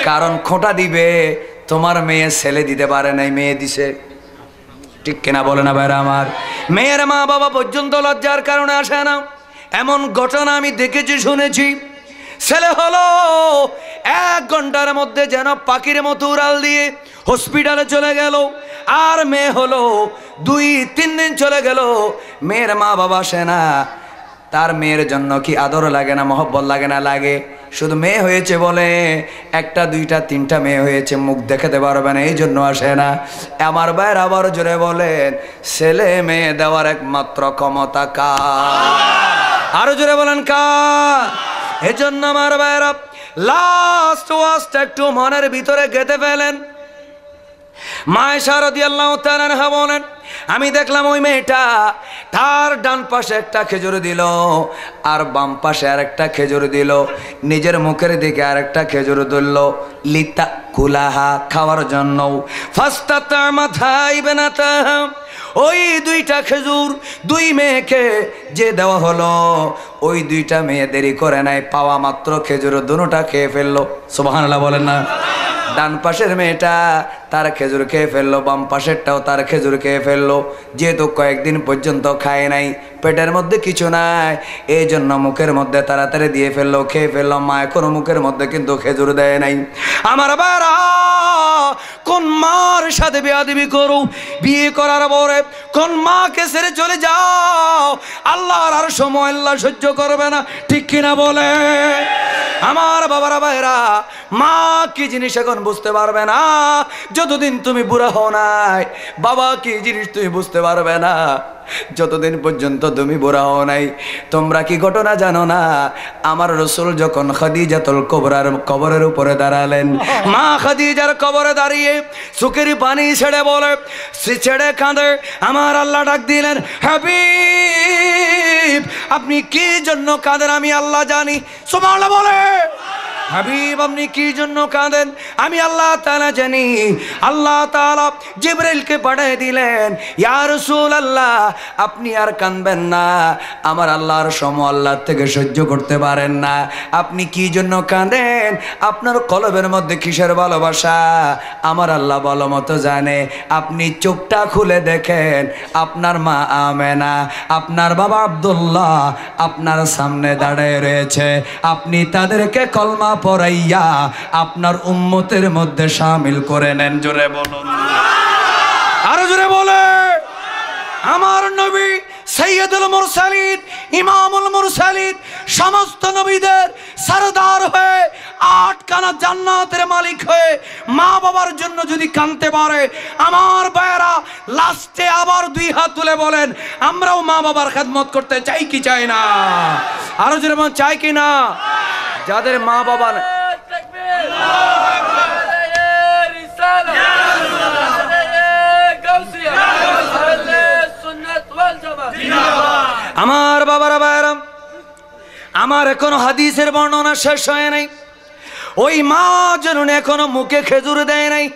কারণ খোঁটা দিবে, তোমার মেয়ে ছেলে দিতে পারে নাই, মেয়ে দিছে। ঠিক কিনা বলে না ভাইরা আমার? মেয়ের মা বাবা পর্যন্ত লজ্জার কারণে আসে না। এমন ঘটনা আমি দেখেছি, শুনেছি। ছেলে হলো 1 ঘন্টার মধ্যে যেন পাখির মতো উড়াল দিয়ে হসপিটালে চলে গেল, আর মেয়ে হলো 2-3 দিন চলে গেল, মেয়ের মা বাবা আসে না। তার মেয়ের জন্য কি আদর লাগে না, মহব্বত লাগে না? লাগে। শুধু মেয়ে হয়েছে বলে, 1টা 2টা 3টা মেয়ে হয়েছে, মুখ দেখাতে পারবে না, এই জন্য আসে না। আমার ভাইয়ের আবার জোরে বলেন, ছেলে মেয়ে দেওয়ার একমাত্র ক্ষমতা কার? আরো জোরে বলেন, কার? এজন্য আমার ভাইয়েরা, লাস্ট ওয়াজটা একটু মনের ভিতরে গেঁথে ফেলেন। মা আয়েশা রাদিয়াল্লাহু তাআলা আনহা বলেন, আমি দেখলাম ওই মেয়েটা তার ডান পাশে একটা খেজুর দিল, আর বাম পাশে আরেকটা খেজুর দিল, নিজের মুখের দিকে আরেকটা খেজুর দিল, লিতা কুলাহা, খাওয়ার জন্য। ওই 2টা খেজুর 2 মেয়েকে যে দেওয়া হলো, ওই 2টা মেয়ে দেরি করে নাই, পাওয়া মাত্র খেজুর 2টা খেয়ে ফেললো। সুবহানাল্লাহ বলেন না? ডান পাশের মেয়েটা তার খেজুর খেয়ে ফেললো, বাম পাশেরটাও তার খেজুর খেয়ে ফেললো। যেহেতু কয়েকদিন পর্যন্ত খায় নাই, পেটের মধ্যে কিছু নাই, এই জন্য মুখের মধ্যে তাড়াতাড়ি দিয়ে ফেললো, খেয়ে ফেললো। মা এখনো মুখের মধ্যে কিন্তু খেজুর দেয় নাই। আমার বাবা, কোন মার সাথে বেয়াদবি করো, বিয়ে করার পরে কোন মাকে ছেড়ে চলে যাও, আল্লাহর আর সময় আল্লাহ সহ্য করবে না। ঠিক কিনা বলে? আমার বাবারা ভাইরা, মা কি জিনিস এখন বুঝতে পারবে না যতদিন তুমি বুড়া হও নাই। বাবা কি জিনিস তুমি বুঝতে পারবে না যতদিন পর্যন্ত তুমি বুড়া হও নাই। তোমরা কি ঘটনা জানো না? আমার রাসূল যখন খাদিজাতুল কুবরার কবরের উপরে দাঁড়ালেন, মা খাদিজার কবরে দাঁড়িয়ে চোখের পানি ছেড়ে কাঁদে। আমার আল্লাহ ডাক দিলেন, হাবিব আপনি কি জন্য কাঁদেন আমি আল্লাহ জানি। সুবহানাল্লাহ বলে। হাবিব আপনি কি জন্য কাঁদেন আমি আল্লাহ তাআলা জানি। আল্লাহ তাআলা জিবরাইলকে পাঠিয়ে দিলেন, ইয়া রাসূলুল্লাহ আপনি আর কাঁদবেন না, আমার আল্লাহর সময় আল্লাহ থেকে সহ্য করতে পারেন না। আপনি কি জন্য কাঁদেন? আপনার কলবের মধ্যে কিসের ভালোবাসা আমার আল্লাহ ভালো মতো জানে। আপনি চোখটা খুলে দেখেন, আপনার মা আমেনা, আপনার বাবা আব্দুল্লাহ আপনার সামনে দাঁড়িয়ে রয়েছে। আপনি তাদেরকে কলমা পড়াইয়া আপনার উম্মতের মধ্যে শামিল করে নেন। জোরে বলুন, আরো জোরে বলে। আমার নবী সাইয়্যিদুল মুরসালিন, ইমামুল মুরসালিন, সমস্ত নবীদের সরদার হয়ে 8 খানা জান্নাতের মালিক হয়ে মা বাবার জন্য যদি কাঁদতে পারে, আমার ভাইয়েরা লাস্টে আবার 2 হাত তুলে বলেন, আমরাও মা বাবার খেদমত করতে চাই কি চাই না? আরো জোরে বলেন, চাই কি না? যাদের মা বাবা বাবারা ভাইরাম, আমার এখনো হাদিসের বর্ণনা শেষ হয় নাই। ওই মা জননী এখনো মুখে খেজুর দেয় নাই।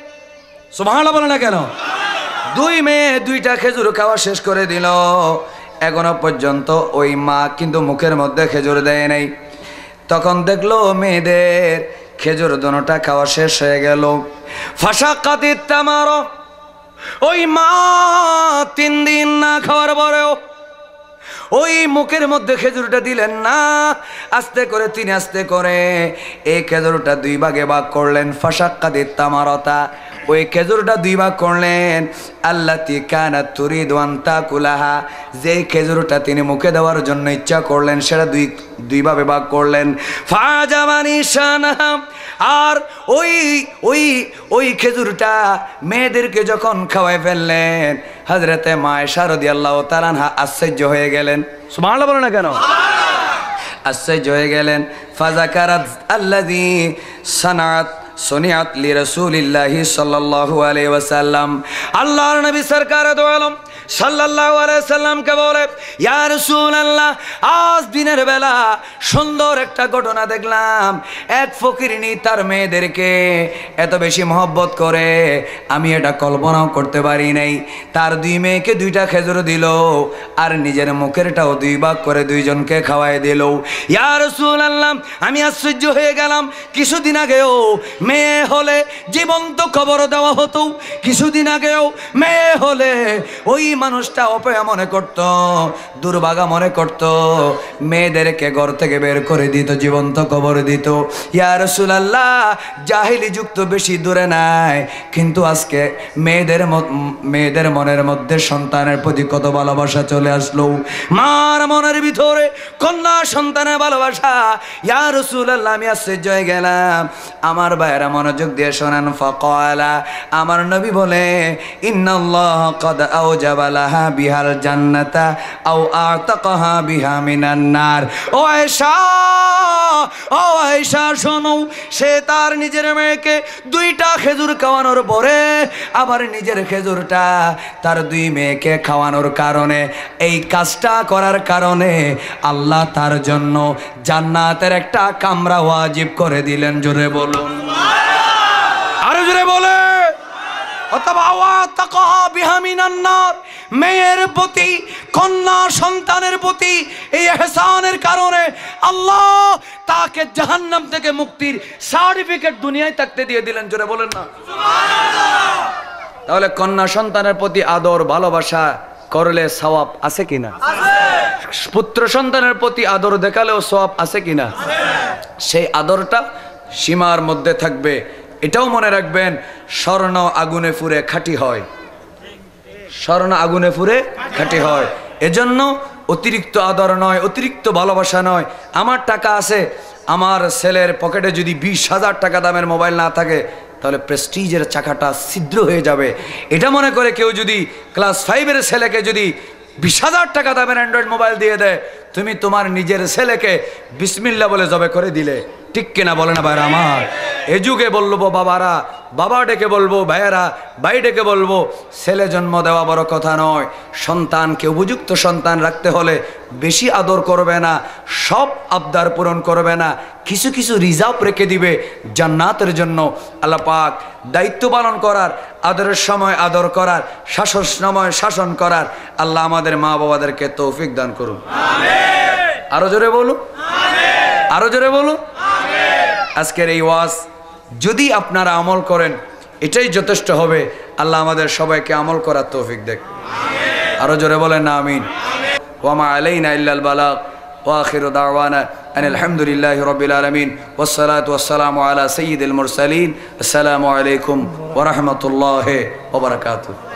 সুবহানাল্লাহ বলে না কেন? দুই মেয়ে দুইটা খেজুর খাওয়া শেষ করে দিল, এখনো পর্যন্ত ওই মা কিন্তু মুখের মধ্যে খেজুর দেয় নাই। তখন দেখলো মেয়েদের খেজুর দোনোটা খাওয়া শেষ হয়ে গেল। ফাশাক্কাতিত তামার, ওই মা 3 দিন না খাওয়ার পরেও ওই মুখের মধ্যে খেজুরটা দিলেন না। আস্তে করে তিনি আস্তে করে এই খেজুরটা 2 ভাগে ভাগ করলেন। ফাশাক্কাতিত তামারতা, ওই খেজুরটা 2 ভাগ করলেন। আল্লাতী কানাত তুরিদু আন তাকুলাহা, যে খেজুরটা তিনি মুখে দেওয়ার জন্য ইচ্ছা করলেন সেটা দুই ভাবে ভাগ করলেন। ফাজামানি শানাহা, আর ওই খেজুরটা মেয়েদেরকে যখন খাওয়াই ফেললেন, হযরতে মা আয়েশা রাদিয়াল্লাহু তাআলা আনহা আশ্চর্য হয়ে গেলেন। সুবহানাল্লাহ বলে না কেন? আশ্চর্য হয়ে গেলেন। ফাযাকারাত আল্লাযী সুনিয়াত লিরাসূলিল্লাহি সাল্লাল্লাহু আলাইহি ওয়াসাল্লাম, আল্লাহর নবী সরকার দো আলম সাল্লাল্লাহু আলাইহি সাল্লামকে বলে, ইয়া রাসূলুল্লাহ, আজ দিনের বেলা সুন্দর একটা ঘটনা দেখলাম। এক ফকিরনি তার মেয়েদেরকে এত বেশি মহব্বত করে, আমি এটা কল্পনাও করতে পারি নাই। তার 2 মেয়েকে 2টা খেজুর দিল, আর নিজের মুখেরটাও 2 ভাগ করে 2 জনকে খাওয়াই দিল। ইয়া রাসূলুল্লাহ, আমি আশ্চর্য হয়ে গেলাম। কিছুদিন আগেও মেয়ে হলে জীবন্ত খবর দেওয়া হতো, কিছুদিন আগেও মেয়ে হলে ওই মানুষটা অপয়া মনে করত, দুর্ভাগা মনে করত, মেয়েদেরকে ঘর থেকে বের করে দিত, জীবন্ত কবর দিত। ইয়া রাসূলুল্লাহ, জাহিলি যুগ তো বেশি দূরে নাই, কিন্তু আজকে মেয়েদের মনের মধ্যে সন্তানের প্রতি কত ভালোবাসা চলে আসলো। মার মনের ভিতরে কন্যা সন্তানের ভালোবাসা। ইয়া রাসূলুল্লাহ, আমি আশ্চর্য হয়ে গেলাম। আমার ভাইরা মনোযোগ দিয়ে শোনেন। ফাকালা, আমার নবী বলে, ইন্নাল্লাহ ক্বাদ আওজাবা লাহা বিহাল জান্নাতা আও আতাকাহা বিহা মিনান নার। ও আয়েশা শোনো, সে তার নিজের মেয়েকে 2টা খেজুর খাওয়ানোর পরে আবার নিজের খেজুরটা তার 2 মেয়েকে খাওয়ানোর কারণে, এই কাজটা করার কারণে আল্লাহ তার জন্য জান্নাতের একটা কামরা ওয়াজিব করে দিলেন। জোরে বলুন, আরো জোরে বলে। মেয়ের প্রতি, কন্যা সন্তানের প্রতি এই ইহসানের কারণে আল্লাহ তাকে জাহান্নাম থেকে মুক্তির সার্টিফিকেট দুনিয়ায় থাকতে দিয়ে দিলেন। জোরে বলেন না সুবহানাল্লাহ। তাহলে কন্যা সন্তানের প্রতি আদর ভালোবাসা করলে সওয়াব আছে কিনা? পুত্র সন্তানের প্রতি আদর দেখালেও সওয়াব আছে কিনা? সেই আদরটা সীমার মধ্যে থাকবে। এটাও মনে রাখবেন, স্বর্ণ আগুনে পুড়ে খাঁটি হয়, স্বর্ণ আগুনে পুড়ে খাঁটি হয়। এজন্য অতিরিক্ত আদর নয়, অতিরিক্ত ভালোবাসা নয়। আমার টাকা আছে, আমার ছেলের পকেটে যদি 20,000 টাকা দামের মোবাইল না থাকে, তাহলে প্রেস্টিজের চাকাটা ছিদ্র হয়ে যাবে। এটা মনে করে কেউ যদি ক্লাস 5-এর ছেলেকে যদি 20,000 টাকা দামের অ্যান্ড্রয়েড মোবাইল দিয়ে দেয়, তুমি তোমার নিজের ছেলেকে বিসমিল্লাহ বলে জবে করে দিলে। ঠিক কিনা বলে না ভাইরা আমার? এ যুগে বলবো বাবারা বাবা ডেকে বলবো, ভাইয়েরা ভাই ডেকে বলবো, ছেলে জন্ম দেওয়া বড় কথা নয়। সন্তানকে উপযুক্ত সন্তান রাখতে হলে বেশি আদর করবে না, সব আবদার পূরণ করবে না, কিছু কিছু রিজার্ভ রেখে দিবে জান্নাতের জন্য। আল্লাহ পাক দায়িত্ব পালন করার, আদরের সময় আদর করার, শাসন সময় শাসন করার আল্লাহ আমাদের মা বাবাদেরকে তৌফিক দান করুন। আরো জোরে বলুন, আরো জোরে বলুন। আজকের এই ওয়াজ যদি আপনারা আমল করেন, এটাই যথেষ্ট হবে। আল্লাহ আমাদের সবাইকে আমল করার তৌফিক দেখ। আরো জোরে বলেন না আমিন। ওয়া মা আলাইনা ইল্লাল বালাগ ওয়া আখিরু দাওয়ানা আনিল হামদুলিল্লাহি রাব্বিল আলামিন ওয়াস সালাতু ওয়াস সালামু আলা সাইয়্যিদিল মুরসালিন। আসসালামু আলাইকুম ওয়া রাহমাতুল্লাহি ওয়া বারাকাতুহু।